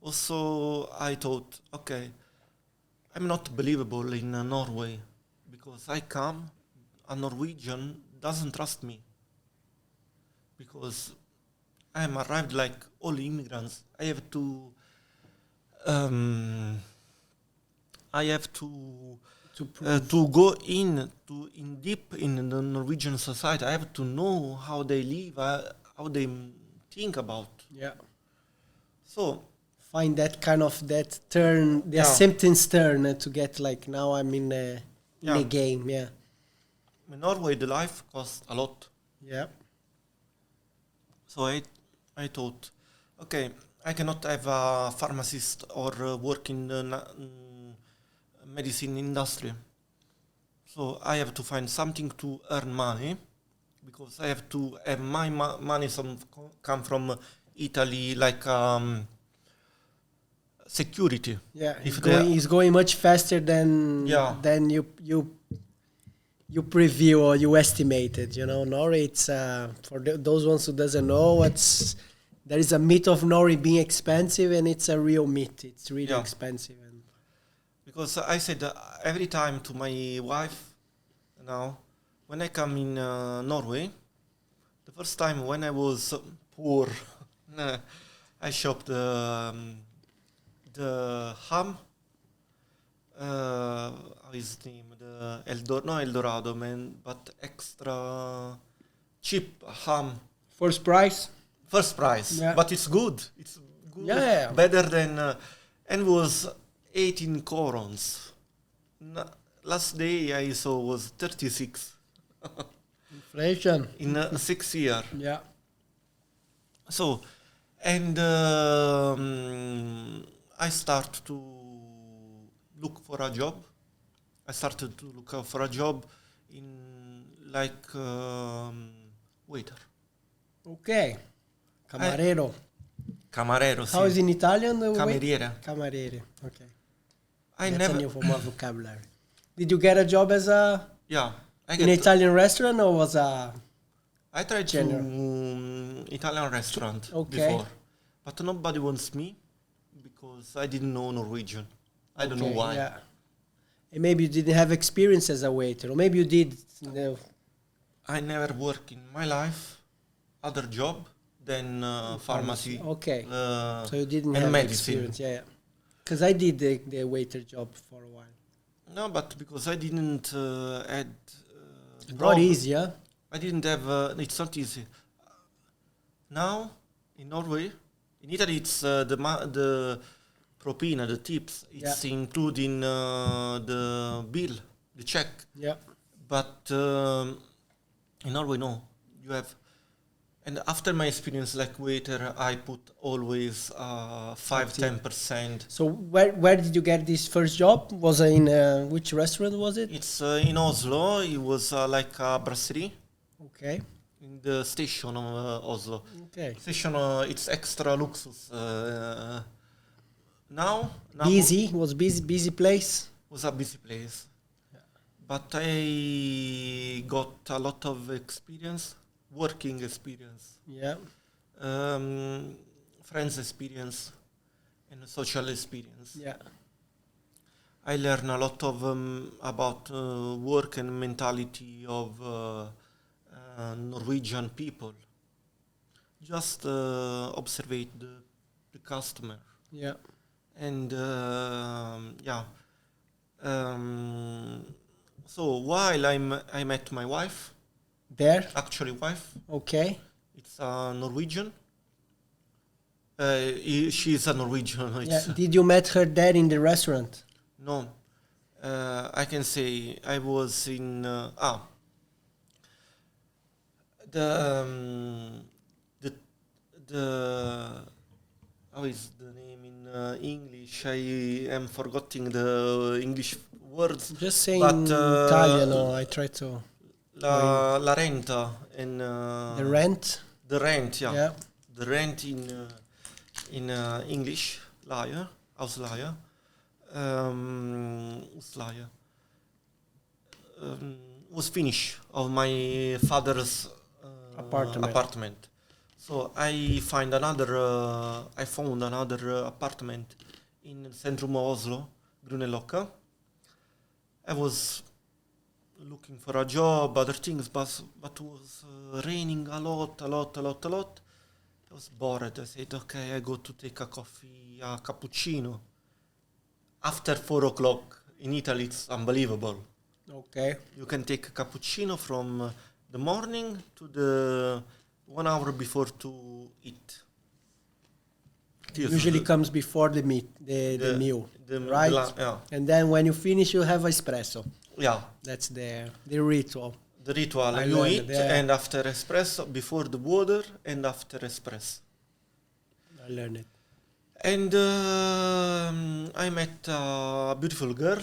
Also, I thought, okay, I'm not believable in Norway because I come, a Norwegian doesn't trust me because I am arrived like all immigrants. I have to go in deep in the Norwegian society. I have to know how they live, how they think about. Yeah. So find that kind of turn, the acceptance turn to get like now I'm in a game. Yeah. In Norway, the life costs a lot. Yeah. So I thought, okay, I cannot have a pharmacist or work in the medicine industry. So I have to find something to earn money, because I have to have my money come from Italy, like security. Yeah, If it's going much faster than you preview or you estimated. You know, Norway. It's for those ones who doesn't know, there is a myth of Norway being expensive, and it's a real myth. It's really expensive. And because I said every time to my wife, now when I come in Norway, the first time when I was poor, I shopped the ham. How is the name? The Eldorado, man, but extra cheap ham. first price. First price, but it's good. It's good. Yeah. Better than, and was 18 corons. Last day I saw was 36. Inflation. In 6 years. Yeah. So, and I start to look for a job. I started to look for a job in like waiter. Okay. Camarero. Camarero. How is in Italian? Cameriere. Cameriere. Okay. I That's never. a new form of vocabulary. Did you get a job as a Yeah. in an Italian restaurant, or was a? I tried to Italian restaurant before, but nobody wants me because I didn't know Norwegian. I don't know why. Yeah. And maybe you didn't have experience as a waiter, or maybe you did. No. I never worked in my life other job than pharmacy. Okay. So you didn't and have medicine. experience, yeah. Because I did the waiter job for a while. No, but because I didn't add. Not easy, yeah. I didn't have. It's not easy. Now in Norway, in Italy, it's the propina, the tips. It's included in the bill, the check. Yeah. But in Norway, no. You have. And after my experience like waiter, I put always 5-10%. So where did you get this first job? Was it in which restaurant was it? It's in Oslo. It was like a brasserie. Okay. In the station of Oslo. Okay. Station, it's extra luxus. Now busy busy place. Was a busy place. Yeah. But I got a lot of experience. Working experience, friends experience, and social experience. Yeah, I learned a lot of about work and mentality of Norwegian people. Just observe the customer. Yeah, and so while I met my wife. There? Actually wife. Okay. It's a Norwegian. She is a Norwegian. Did you met her there in the restaurant? No. I can say I was in... how is the name in English? I am forgetting the English words. Just say in Italian, or I try to... La renta and the rent. The rent, yeah. The rent in English, Ausleihe, was finished of my father's apartment. So I found another apartment in Centrum Oslo, Grünerløkka. I was looking for a job, other things, but was raining a lot. I was bored. I said, okay, I go to take a coffee, a cappuccino. After 4 o'clock in Italy, it's unbelievable. Okay. You can take a cappuccino from the morning to the 1 hour before to eat. Usually comes before the meal, right? Yeah. And then when you finish, you have espresso. Yeah. That's the ritual. The ritual. You eat, and after espresso, before the water, and after espresso. I learned it. And I met a beautiful girl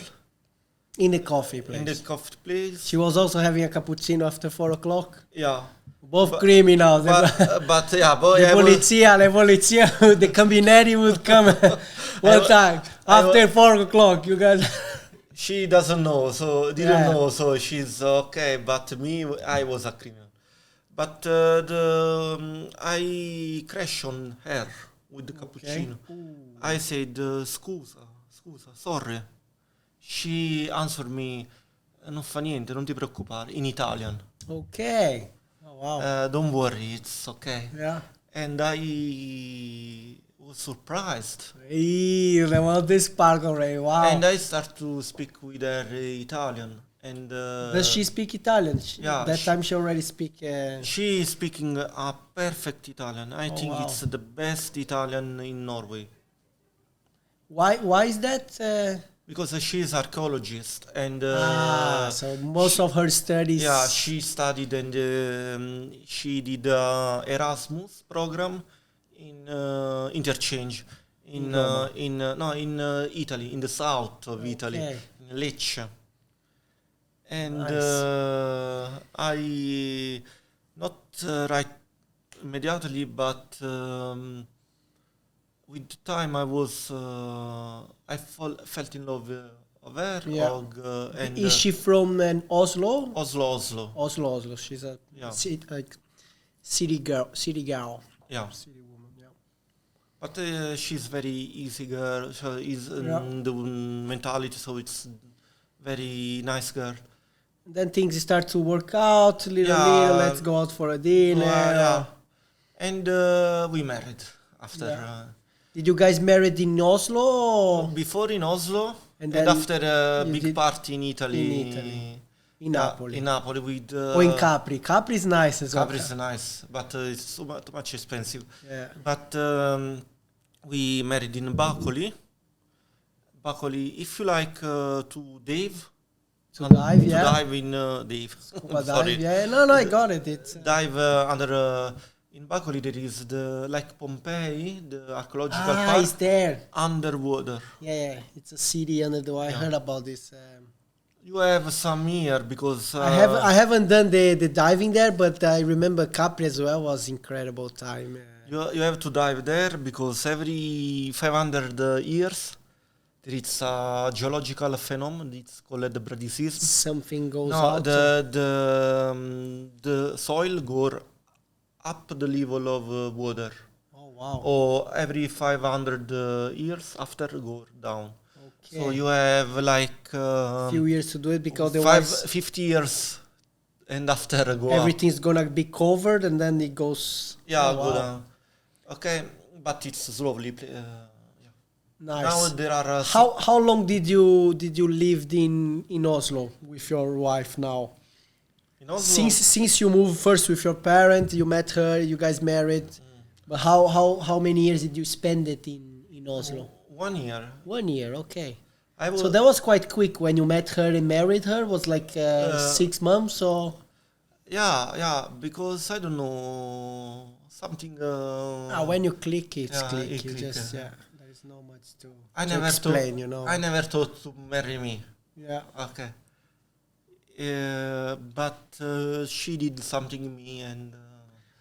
In the coffee place. in the coffee place. She was also having a cappuccino after 4 o'clock. Yeah. Both criminals. But yeah, boy, The polizia, the Cambineri would come one time after 4 o'clock. You guys. she doesn't know, so didn't know, so she's okay. But me, I was a criminal. But I crashed on her with the cappuccino. I said, scusa, sorry. She answered me, non fa niente, non ti preoccupare, in Italian. Okay. Oh, wow. Don't worry, it's okay. Yeah. And I was surprised. There was this spark already. Wow. And I start to speak with her Italian. And does she speak Italian? That time she already speak. She is speaking a perfect Italian. I think it's the best Italian in Norway. Why is that? Because she is archaeologist and so most of her studies. Yeah, she studied and she did Erasmus program in interchange in Italy, in the south of Italy, in Lecce. And I not right immediately, but with time I was I felt in love of her. Yeah. And is she from Oslo? Oslo. She's a city girl. Yeah. City woman. Yeah. But she's very easy girl. So is the mentality, so it's very nice girl. Then things start to work out little. Let's go out for a dinner. And we married after. Did you guys married in Oslo? Before in Oslo, and after a big party in Italy. In Napoli. In Napoli with. Or in Capri. Capri is nice as well. Capri is nice, but it's too much expensive. Yeah. But we married in Bacoli. If you like to dive. To dive in Dave. Sorry. Yeah, no, I got it. It's dive under in Bacoli. There is like Pompeii, the archaeological park. It's there Underwater. Yeah, it's a city under the water. I heard about this. You have some here because I haven't done the diving there, but I remember Capri as well was incredible time. You have to dive there because every 500 years. It's a geological phenomenon. It's called the bradisism. Something goes out. The soil goes up the level of water. Oh wow! Or every 500 years after go down. Okay. So you have like few years to do it because 50 years, and after go everything's gonna be covered and then it goes. Yeah, go down. Okay, but it's slowly. Nice. Now there are. How long did you live in Oslo with your wife now? In Oslo? Since you moved first with your parents, you met her, you guys married. But how many years did you spend it in Oslo? 1 year. 1 year, okay. So that was quite quick when you met her and married her. Was like 6 months or. Yeah, because I don't know something. When you click, it's click. You click, just There's no much to explain, you know. I never thought to marry me. Yeah. Okay. But she did something in me and.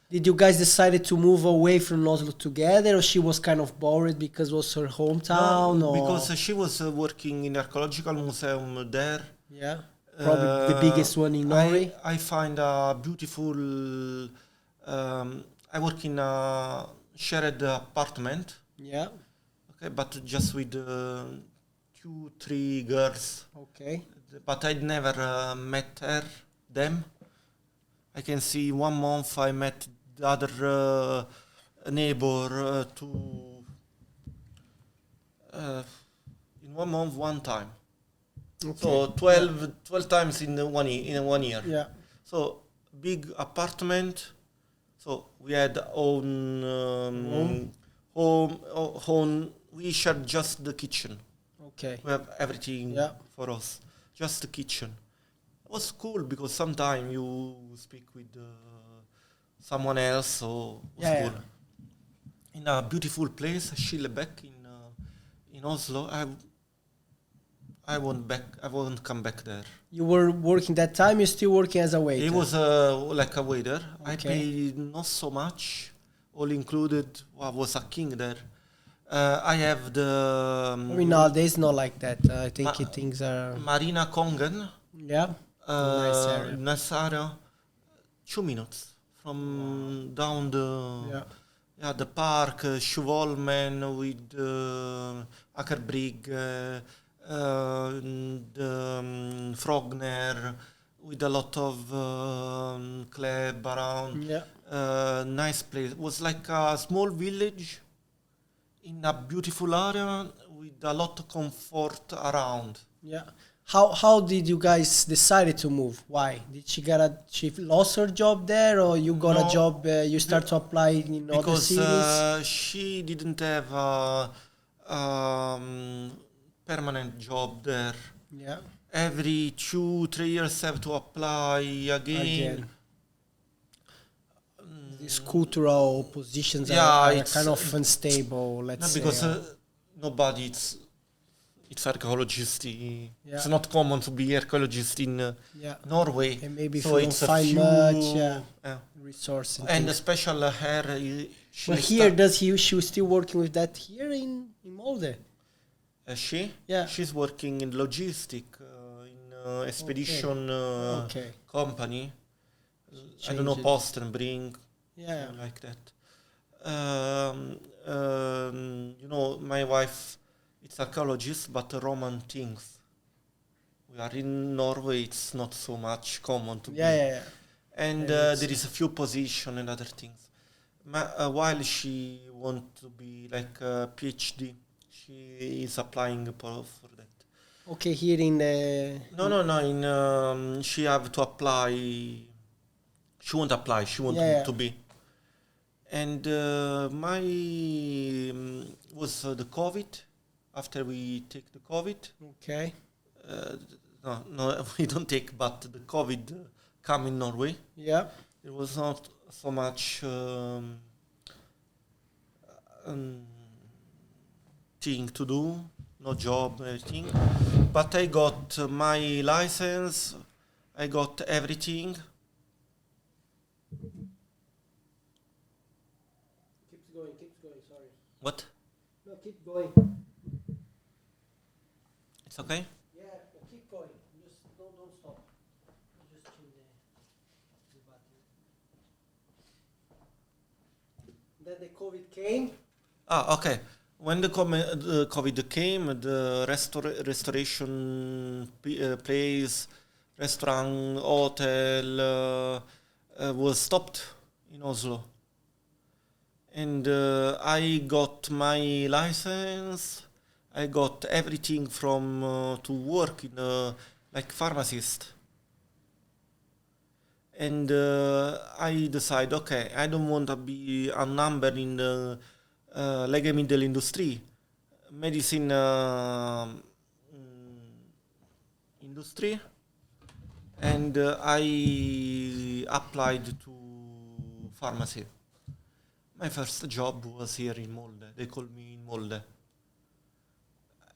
Did you guys decided to move away from Oslo together, or she was kind of bored because it was her hometown? No, or? Because she was working in archaeological museum there. Yeah. Probably the biggest one in Norway. I find a beautiful. I work in a shared apartment. Yeah. Okay, but just with 2-3 girls. Okay. But I'd never met them. I can see 1 month I met the other neighbor in 1 month 1 time. Okay. So 12 times in 1 year. Yeah. So big apartment. So we had own home. We shared just the kitchen. Okay. We have everything for us. Just the kitchen. It was cool because sometimes you speak with someone else, so it was cool. in a beautiful place, Skillebekk in Oslo. I won't come back there. You were working that time. You're still working as a waiter. It was like a waiter. Okay. I paid not so much, all included. I was a king there. I have the. I mean, nowadays not like that. I think things are. Marina Kongen. Yeah. Nice area. Nice area. 2 minutes from down the. Yeah, the park, Schuvolmen with Akerbrig, the Frogner, with a lot of club around. Yeah. Nice place. It was like a small village in a beautiful area with a lot of comfort around. Yeah. How did you guys decide to move? Why did she lost her job there, or you got a job? You start to apply in other cities? Because she didn't have a permanent job there. Yeah. Every 2-3 years have to apply again. These cultural positions are kind of unstable. Let's say. Because nobody. It's archaeologist. It's not common to be archaeologist in Norway. And maybe so if you don't find much resource. And especially her. But here, she was still working with that here in Molde? She? Yeah. She's working in logistic, in expedition company. I don't know, Post and Bring. Yeah. Like that. You know, my wife... It's archaeologist, but Roman things. We are in Norway, it's not so much common to be. Yeah. And there is a few positions and other things. While she wants to be like a PhD, she is applying for that. Okay, here in... No, she have to apply. She won't apply, she wants to be. And was the COVID. After we take the COVID, okay. No, we don't take, but the COVID come in Norway. Yeah, there was not so much thing to do, no job, everything. But I got my license, I got everything. Keep going. Sorry. What? No, keep going. It's okay? Yeah, keep going. Just don't stop. Just change the button. Then the COVID came. Okay. When the COVID came, the restoration place, restaurant, hotel was stopped in Oslo. And I got my license. I got everything from to work in like pharmacist. And I decided, okay, I don't want to be a number in the legemiddel industry, medicine industry. And I applied to pharmacy. My first job was here in Molde. They called me in Molde.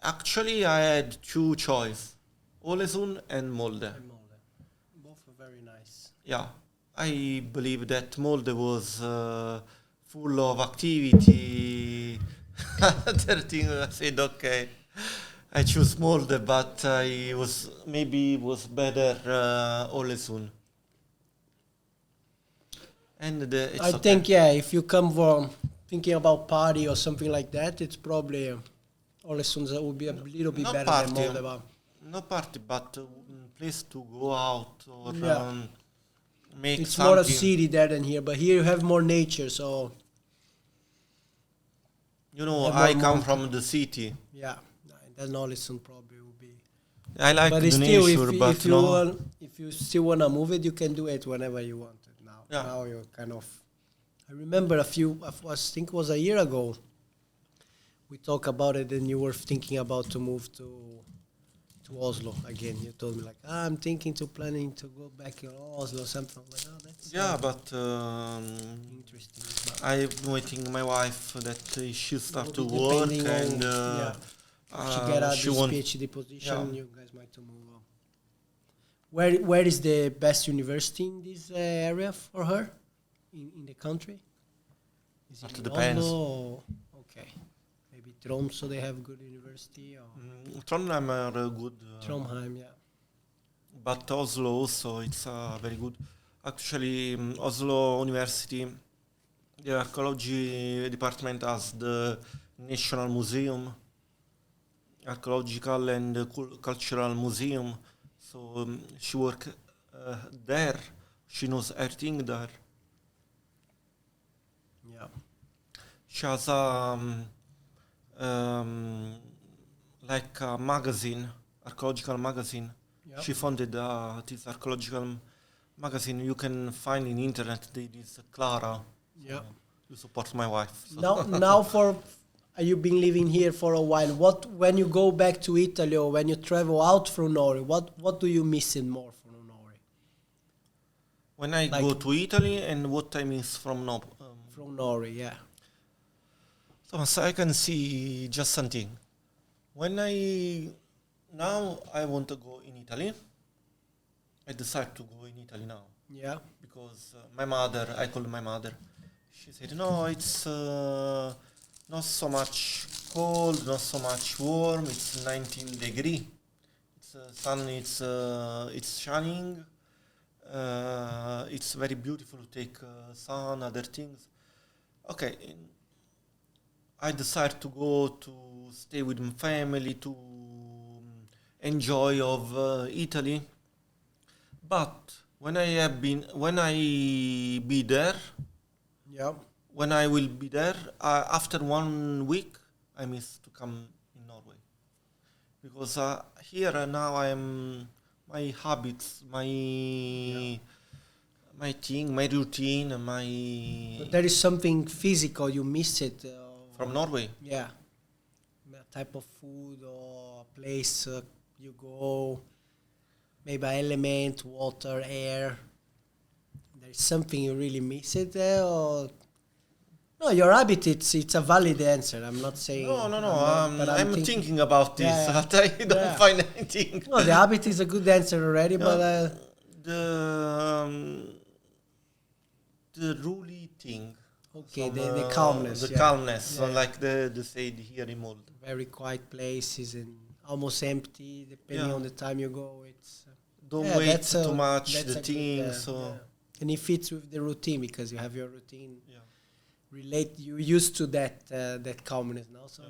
Actually, I had 2 choices, Ålesund and Molde. Both are very nice. Yeah, I believe that Molde was full of activity. Other thing, I said, okay, I choose Molde, but it was better Ålesund. And I think, if you come from thinking about party or something like that, it's probably Ålesund would be a little bit better than Molde. No party, but place to go out or make it's something. More a city there than here, but here you have more nature, so... You know, I come from the city. Yeah, then Ålesund probably would be... I like the nature, but if you still want to move it, you can do it whenever you want it now. Yeah. Now you're kind of... I remember I think it was a year ago, we talked about it and you were thinking about to move to to Oslo again. You told me like, I'm planning to go back to Oslo, something like that. That's but interesting. I'm waiting my wife that she start to Maybe work depending and on, if she get out she this won't. PhD position, Yeah. you guys might to move on. Where is the best university in this area for her in the country? Is it It in depends. Oslo? Or, okay, maybe Tromsø they have good university, or Trondheim are good, Trondheim, yeah. but Oslo also it's very good. Actually, Oslo University, the archaeology department has the National Museum, archaeological and cultural museum. So she work there. She knows everything there. Yeah. She has like a magazine, archaeological magazine. Yep. She founded this archaeological magazine. You can find in internet. It is Clara. Yeah. You support my wife. So. Now you've been living here for a while. When you go back to Italy or when you travel out from Norway, what do you miss in more from Norway? When I go to Italy, and what I miss from from Norway, yeah. Tomas, I can see just something. Now I want to go in Italy. I decide to go in Italy now. Yeah. Because I called my mother. She said, no, it's not so much cold, not so much warm. It's 19 degree. It's sun. It's shining. It's very beautiful to take sun, other things. Okay. I decided to go to stay with my family to enjoy of Italy. But when I be there, yeah, when I will be there, after 1 week, I miss to come in Norway, because here now my habits, my thing, my routine, But there is something physical you miss it from Norway. Yeah, a type of food or place you go. Maybe element, water, air. There's something you really miss it there, or no? Your habit, it's a valid answer. I'm not saying No. but I'm thinking about this, Yeah, but I don't find anything. No, the habit is a good answer already, but the ruly thing. okay, the calmness. The calmness, like they say here in Molde. Very quiet places and almost empty, depending on the time you go. It's don't wait too much the thing. And it fits with the routine because you have your routine. Yeah. You're used to that calmness now, so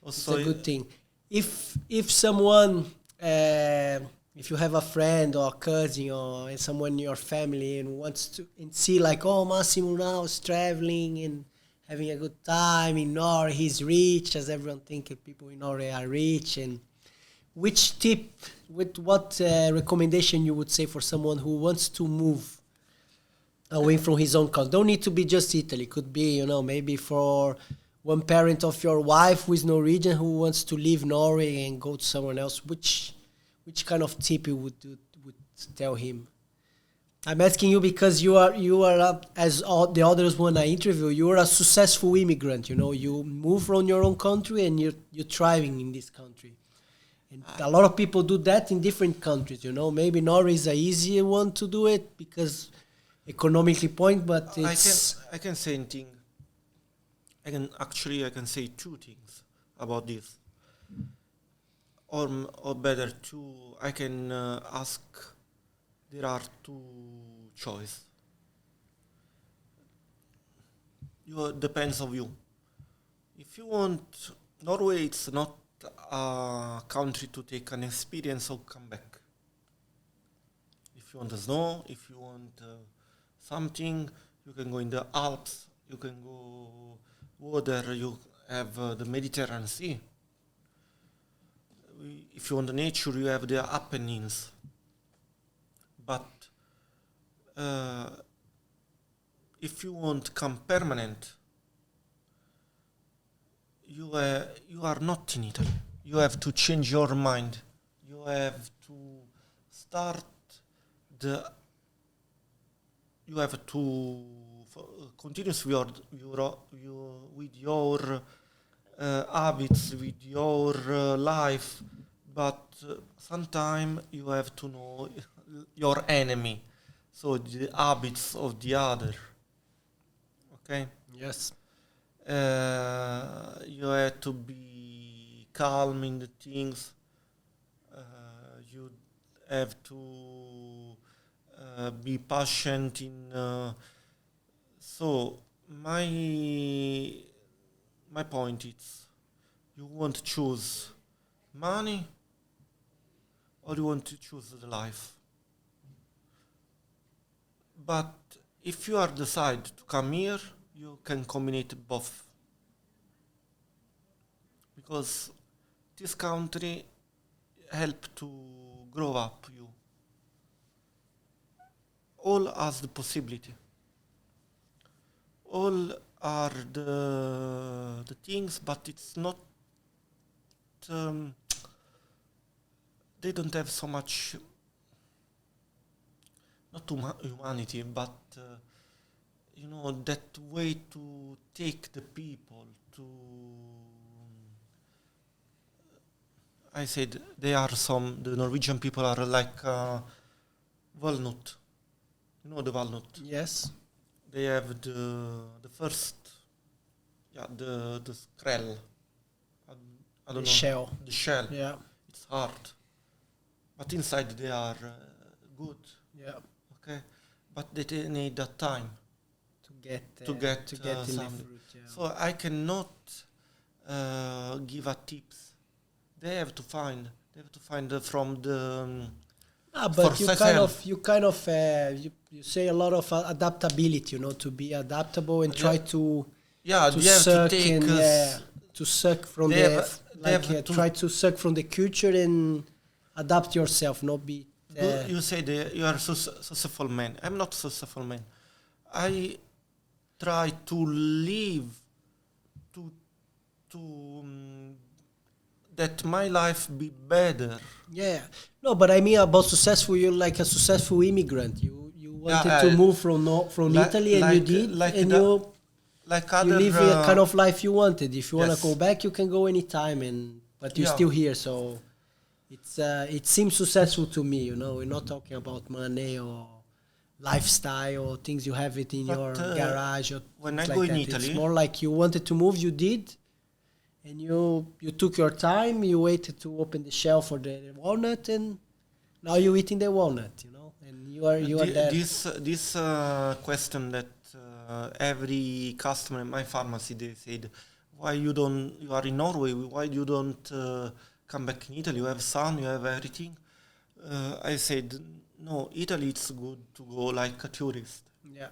it's a good thing. If someone, if you have a friend or a cousin or someone in your family and wants to see like, oh, Massimo now is traveling and having a good time in Norway, he's rich, as everyone thinks people in Norway are rich. And what recommendation you would say for someone who wants to move away from his own country? Don't need to be just Italy. Could be, maybe for one parent of your wife who is Norwegian who wants to leave Norway and go to someone else. Which kind of tip you would tell him? I'm asking you because you are as all the others when I interview, you are a successful immigrant. You move from your own country and you're thriving in this country. And a lot of people do that in different countries. Maybe Norway is an easier one to do it because economically but it's... I can say anything. I can say two things about this. Or better two, I can ask, there are two choices. Depends on you. If you want, Norway, it's not a country to take an experience or come back. If you want the snow, if you want something, you can go in the Alps, you can go water, you have the Mediterranean Sea. If you want the nature, you have the Apennines. But if you want come permanent, you are not in Italy. You have to change your mind. have to start the. You have to continue with your habits, with your life, but sometimes you have to know your enemy, so the habits of the other. Okay. Yes. You have to be calm in the things. You have to be patient in. So my point is, you want to choose money or you want to choose the life. But if you are decide to come here, you can combine both. Because this country help to grow up you. All has the possibility. All are the things, but it's not. They don't have so much. Not humanity, but that way to take the people to. I said they are the Norwegian people are like walnut. You know the walnut. Yes. They have the first, the shell. I don't know. Shell. The shell. Yeah. It's hard, but inside they are good. Yeah. Okay, but they need that time To get in the something. fruit. Yeah. So I cannot give a tips. They have to find from the. But you say a lot of adaptability, to be adaptable and try to suck to suck from try to suck from the culture and adapt yourself, not be. You say you are a successful man. I'm not a successful man. I try to live to that my life be better. Yeah. No, but I mean about successful. You're like a successful immigrant. You wanted to move from Italy, and you did, and you live a kind of life you wanted. If you want to go back, you can go anytime, but you're still here. So it seems successful to me. We're not talking about money or lifestyle or things you have it in your garage or when I like go that. in Italy, it's more like you wanted to move, you did. And you took your time, you waited to open the shell for the walnut, and now you're eating the walnut, and you are there. This question that every customer in my pharmacy, they said, why you are in Norway, why you don't come back in Italy, you have sun, you have everything. I said, no, Italy it's good to go like a tourist. Yeah,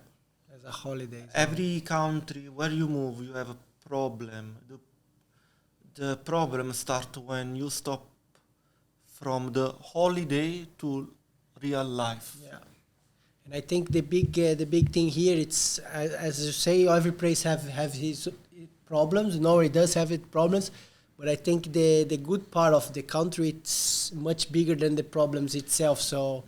as a holiday. Every country where you move, you have a problem. The problem starts when you stop from the holiday to real life. Yeah, and I think the big thing here, it's as you say, every place have his problems. Norway does have its problems, but I think the good part of the country, it's much bigger than the problems itself. So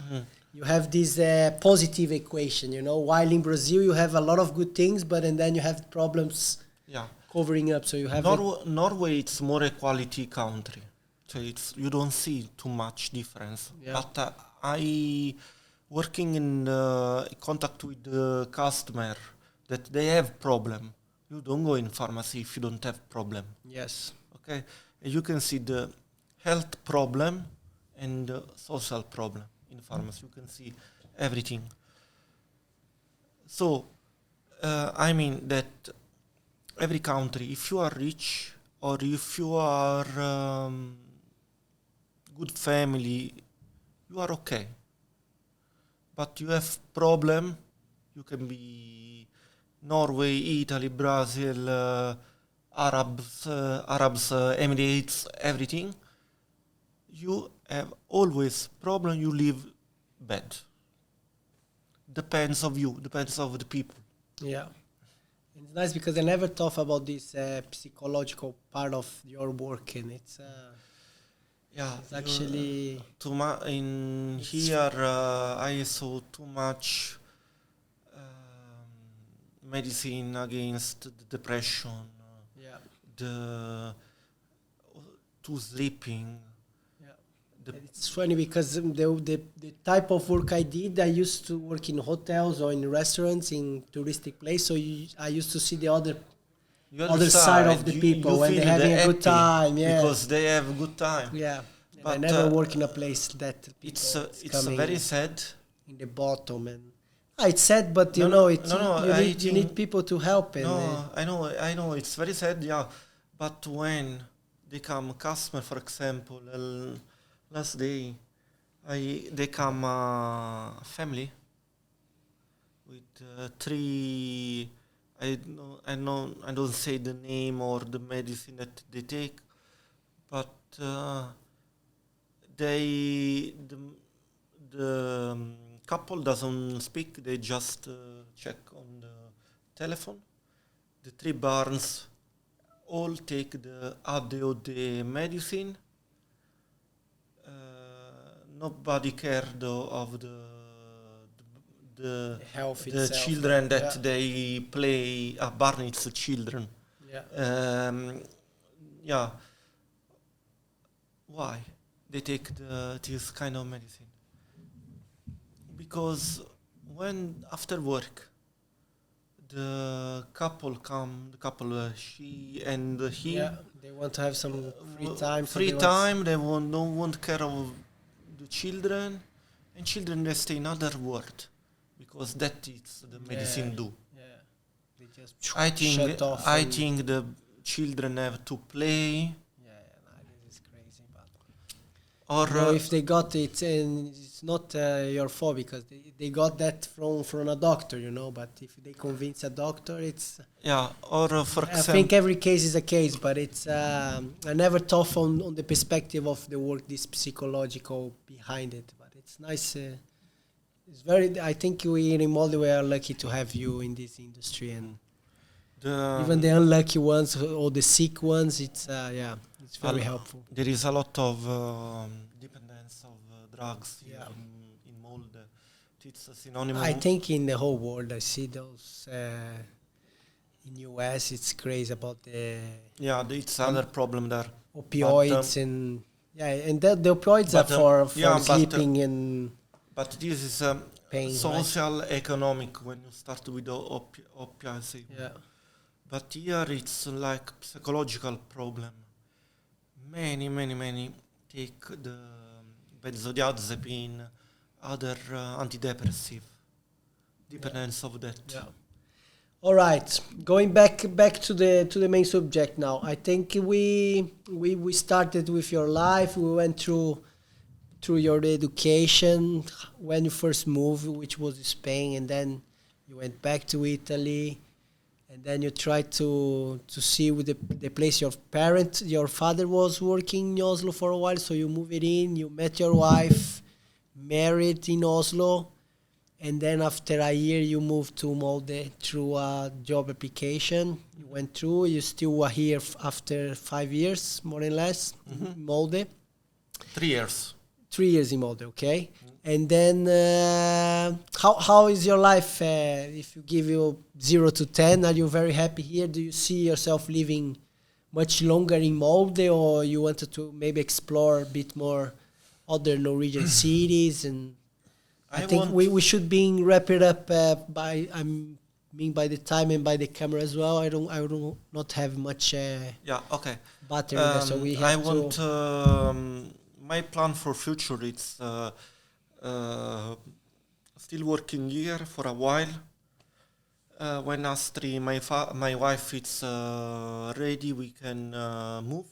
you have this positive equation, While in Brazil you have a lot of good things, and then you have problems. Yeah. Covering up, so you have Norway. It's more a quality country, so you don't see too much difference. Yeah. But I working in contact with the customer that they have problem. You don't go in pharmacy if you don't have problem. Yes. Okay, and you can see the health problem and the social problem in pharmacy. You can see everything. So I mean that. Every country, if you are rich or if you are good family, you are okay. But you have problem, you can be Norway, Italy, Brazil, Arabs, Emirates, everything. You have always problem, you live bad. Depends of you, depends of the people. Yeah. It's nice because I never thought about this psychological part of your work, and Yeah, It's actually too much in here. I saw too much medicine against the depression, yeah. the to sleeping. Yeah. The And it's funny because the type of work I did, I used to work in hotels or in restaurants in touristic place. So I used to see the other side of the people you when they're feel having a happy good time. Yeah, because they have a good time. yeah. And I But never work in a place that it's people is it's coming very sad. in the bottom, and it's sad, but No, you know, I you need think people to help, and no, I know, it's very sad, yeah. But when they come customer, for example, last day, they come family with three. I don't say the name or the medicine that they take, but the couple doesn't speak. They just check on the telephone. The three barns all take the ADOD medicine. Nobody cared of the health the itself. children that Yeah. they play. Barn, it's children. Yeah. Yeah. Why they take this kind of medicine? Because when after work the couple she and he Yeah, they want to have some free time. so free they want- time, they won't care of the children, and children they stay in another world because that is the medicine do. Yeah, they just I shut off. think the children have to play Yeah, no, this is crazy. But or you know, if they got it, and it's not your fault because they got that from a doctor, you know. But if they convince a doctor, it's. yeah, or for I example, think every case is a case, but it's. I never thought on the perspective of the work, this psychological behind it. But it's nice. It's very. I think we in Molde we are lucky to have you in this industry, and even the unlucky ones or the sick ones, it's it's very helpful. there is a lot of dependence of drugs here Yeah. in Molde. It's a synonym. I think in the whole world, I see those. In US, it's crazy about the It's another problem there. opioids and the opioids are for sleeping and But this is pain. social economic when you start with the opiates. Right? Yeah. But here it's like psychological problem. Many take the benzodiazepine, other antidepressive, dependence of that. Yeah. All right, going back to the main subject now. I think we started with your life. We went through your education when you first moved, which was Spain, and then you went back to Italy, and then you tried to see with the place your father was working in Oslo for a while. So you moved in, you met your wife, married in Oslo. And then after a year, you moved to Molde through a job application. You went through. You still were here after 5 years, more or less, in Molde. 3 years. 3 years in Molde, okay. And then how is your life? If you give you 0 to 10, are you very happy here? Do you see yourself living much longer in Molde, or you wanted to maybe explore a bit more other Norwegian cities? And I think we should wrap it up by by the time and by the camera as well. I don't not have much Okay. battery there, so we have my plan for future it's still working here for a while. When Astrid, my wife, is ready, we can move.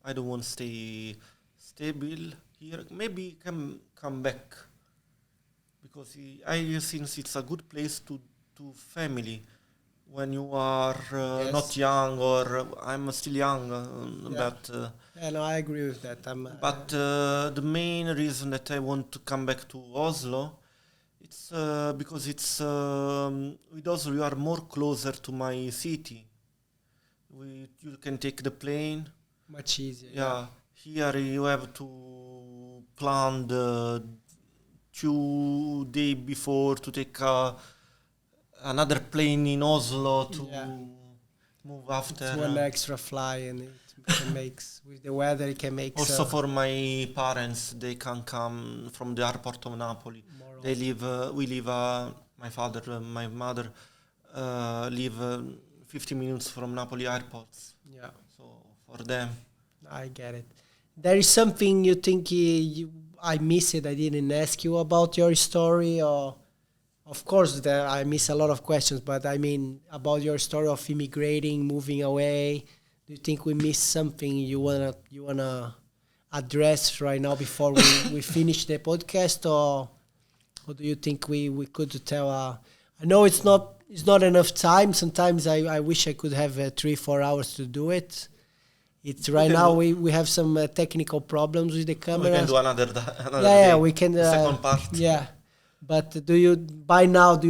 I don't want to stay stable here. Maybe come back. Because I think it's a good place to family when you are not young, or I'm still young, but no, I agree with that. but the main reason that I want to come back to Oslo, it's because it's with Oslo you are more closer to my city. You can take the plane. Much easier. Yeah. Here you have to plan the 2 days before to take another plane in Oslo to move after. It's one extra fly, and it makes with the weather it can make. Also for my parents, they can come from the airport of Napoli. They live. We live. My father, my mother live 50 minutes from Napoli airports. Yeah. So for them, I get it. There is something you think I miss it. I didn't ask you about your story, or of course I miss a lot of questions. But I mean about your story of immigrating, moving away. Do you think we missed something you wanna address right now before we finish the podcast, or do you think we could tell? I know it's not enough time. Sometimes I wish I could have 3-4 hours to do it. It's right now we have some technical problems with the camera. We can do another day. We can. Second part. Yeah, but do you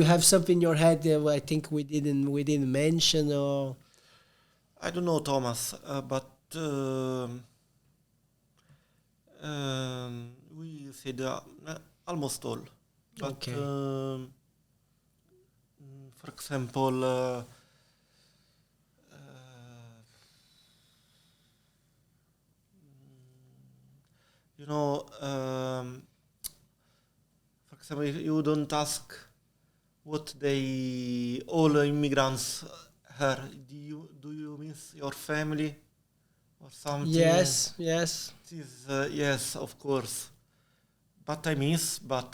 have something in your head that I think we didn't mention, or? I don't know, Thomas, but we said almost all. But, okay. For example, for example, if you don't ask what all immigrants heard, do you miss your family or something? Yes. Yes, of course. But I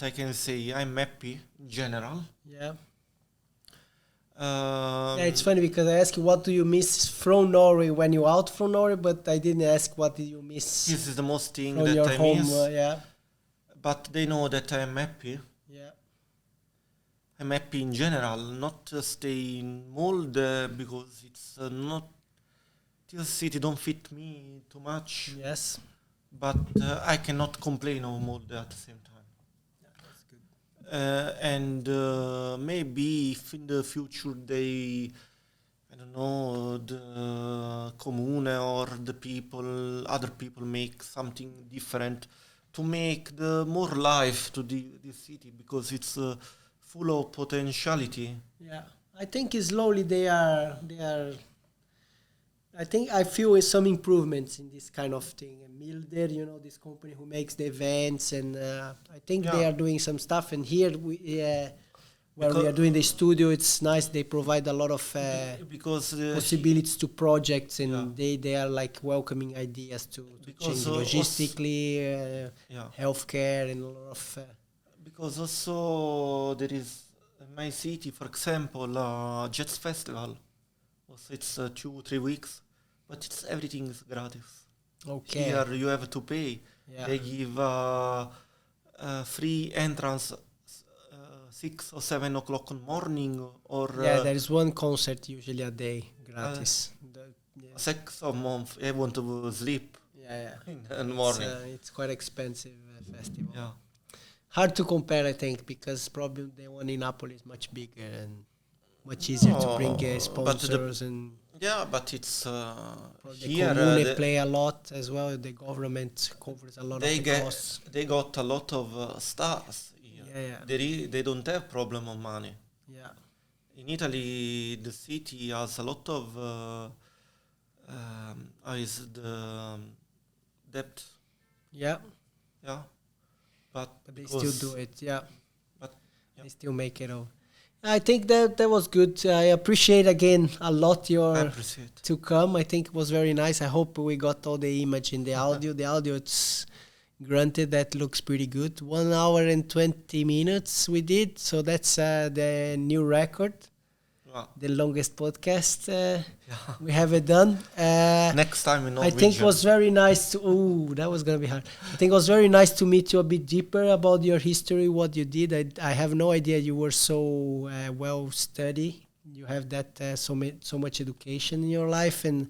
can say I'm happy in general. Yeah. It's funny because I asked you what do you miss from Norway when you're out from Norway, but I didn't ask what did you miss. This is the most thing from that your I home, miss. But they know that I'm happy. Yeah. I'm happy in general, not stay in Molde because it's not. This city don't fit me too much. Yes. But I cannot complain of Molde at the same time. That's good. And maybe if in the future the commune or other people make something different to make the more life to this city because it's full of potentiality. Yeah, I think slowly they are. I feel some improvements in this kind of thing. And Molde, this company who makes the events, and I think they are doing some stuff. And here where we are doing the studio, it's nice. They provide a lot of possibilities to projects, and they are like welcoming ideas to change logistically, healthcare, and a lot of. Because also there is in my city, for example, Jets Festival. Also, it's 2-3 weeks, but everything is gratis. Okay. Here you have to pay. Yeah. They give free entrance 6 or 7 o'clock in the morning, or there is one concert usually a day, gratis. 6 a month. I want to sleep. In the morning. It's quite expensive festival. Yeah. Hard to compare, I think, because probably the one in Napoli is much bigger and much easier to bring sponsors but it's the comune play a lot as well. The government covers a lot of the costs. They got a lot of stars here. They don't have problem of money. Yeah. In Italy, the city has a lot of is the debt. Yeah. Yeah. But they still do it. Yeah. But they still make it all. I think that was good. I appreciate again a lot to come. I think it was very nice. I hope we got all the image in the audio. The audio, it's granted that looks pretty good. 1 hour and 20 minutes we did. So that's the new record. Wow. The longest podcast we have it done. Next time in Norway. I think it was very nice that was going to be hard. I think it was very nice to meet you a bit deeper about your history, what you did. I have no idea you were so well studied. You have that so much education in your life, and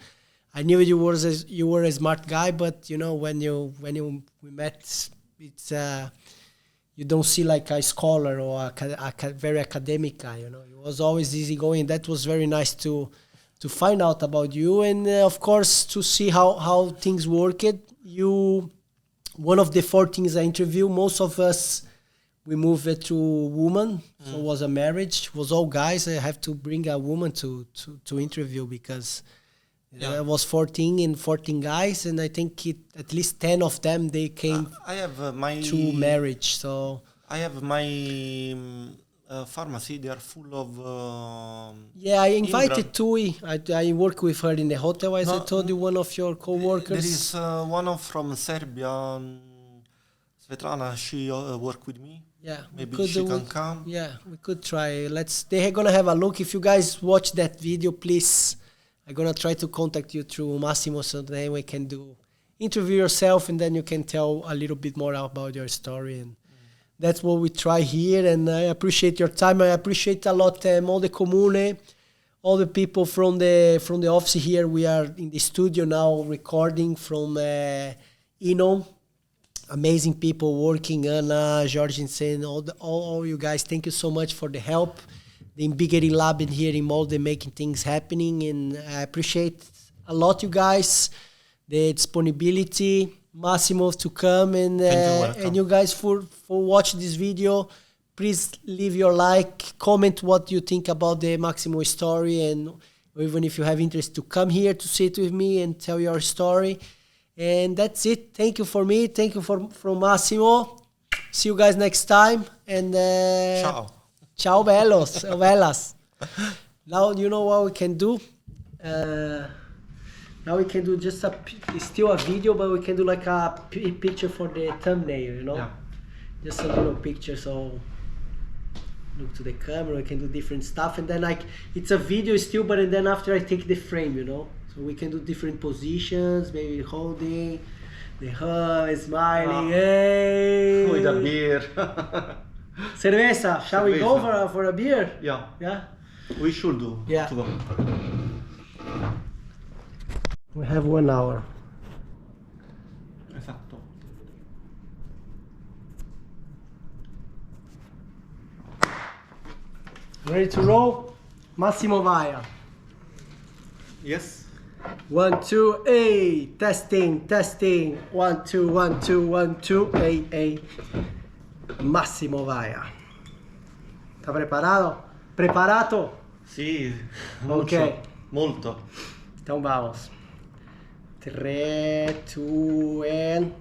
I knew you were a smart guy. But when we met, it's you don't see like a scholar or a very academic guy. He was always easygoing. That was very nice to to find out about you, and of course to see how things work. You, one of the 4 things I interview, most of us, we moved it to woman. So it was a marriage, it was all guys. I have to bring a woman to interview because there was 14 guys, and I think at least 10 of them, they came I have my to marriage. So I have my pharmacy. They are full of yeah, I invited Tui. I work with her in the hotel, as I told you, one of your co-workers. There is one from Serbia, Svetlana. She work with me. Yeah, maybe she can come. Yeah, we could try. They're gonna have a look. If you guys watch that video, please, I'm gonna try to contact you through Massimo, so then we can interview yourself, and then you can tell a little bit more about your story. And that's what we try here. And I appreciate your time. I appreciate a lot Molde Comune, all the people from the office here. We are in the studio now recording from INNOM. Amazing people working, Anna, Jorgensen, all you guys. Thank you so much for the help. The InnbyggerLabben here in Molde making things happening, and I appreciate a lot you guys, the disponibility, Massimo to come, and you guys for watching this video. Please leave your like, comment what you think about the Massimo story, and even if you have interest to come here to sit with me and tell your story. And that's it. Thank you for me. Thank you from Massimo. See you guys next time. And Ciao. Ciao, bellos, bellas. Now you know what we can do. Now we can do just it's still a video, but we can do like a picture for the thumbnail. You know, just a little picture. So look to the camera. We can do different stuff, and then like it's a video still, but and then after I take the frame, you know. So we can do different positions, maybe holding, the hug, smiling, hey! With a beer. Cerveza, shall we go for a beer? Yeah. Yeah? We should do. Yeah. To go. We have 1 hour. Esatto. Ready to roll? Massimo Vaia. Yes. 1, 2, hey, testing. 1, 2, 1, 2, 1, 2, hey. Massimo Vaia. ¿Está preparado? ¿Preparato? Sì, Ok. Molto. Então vamos. 3, 2, and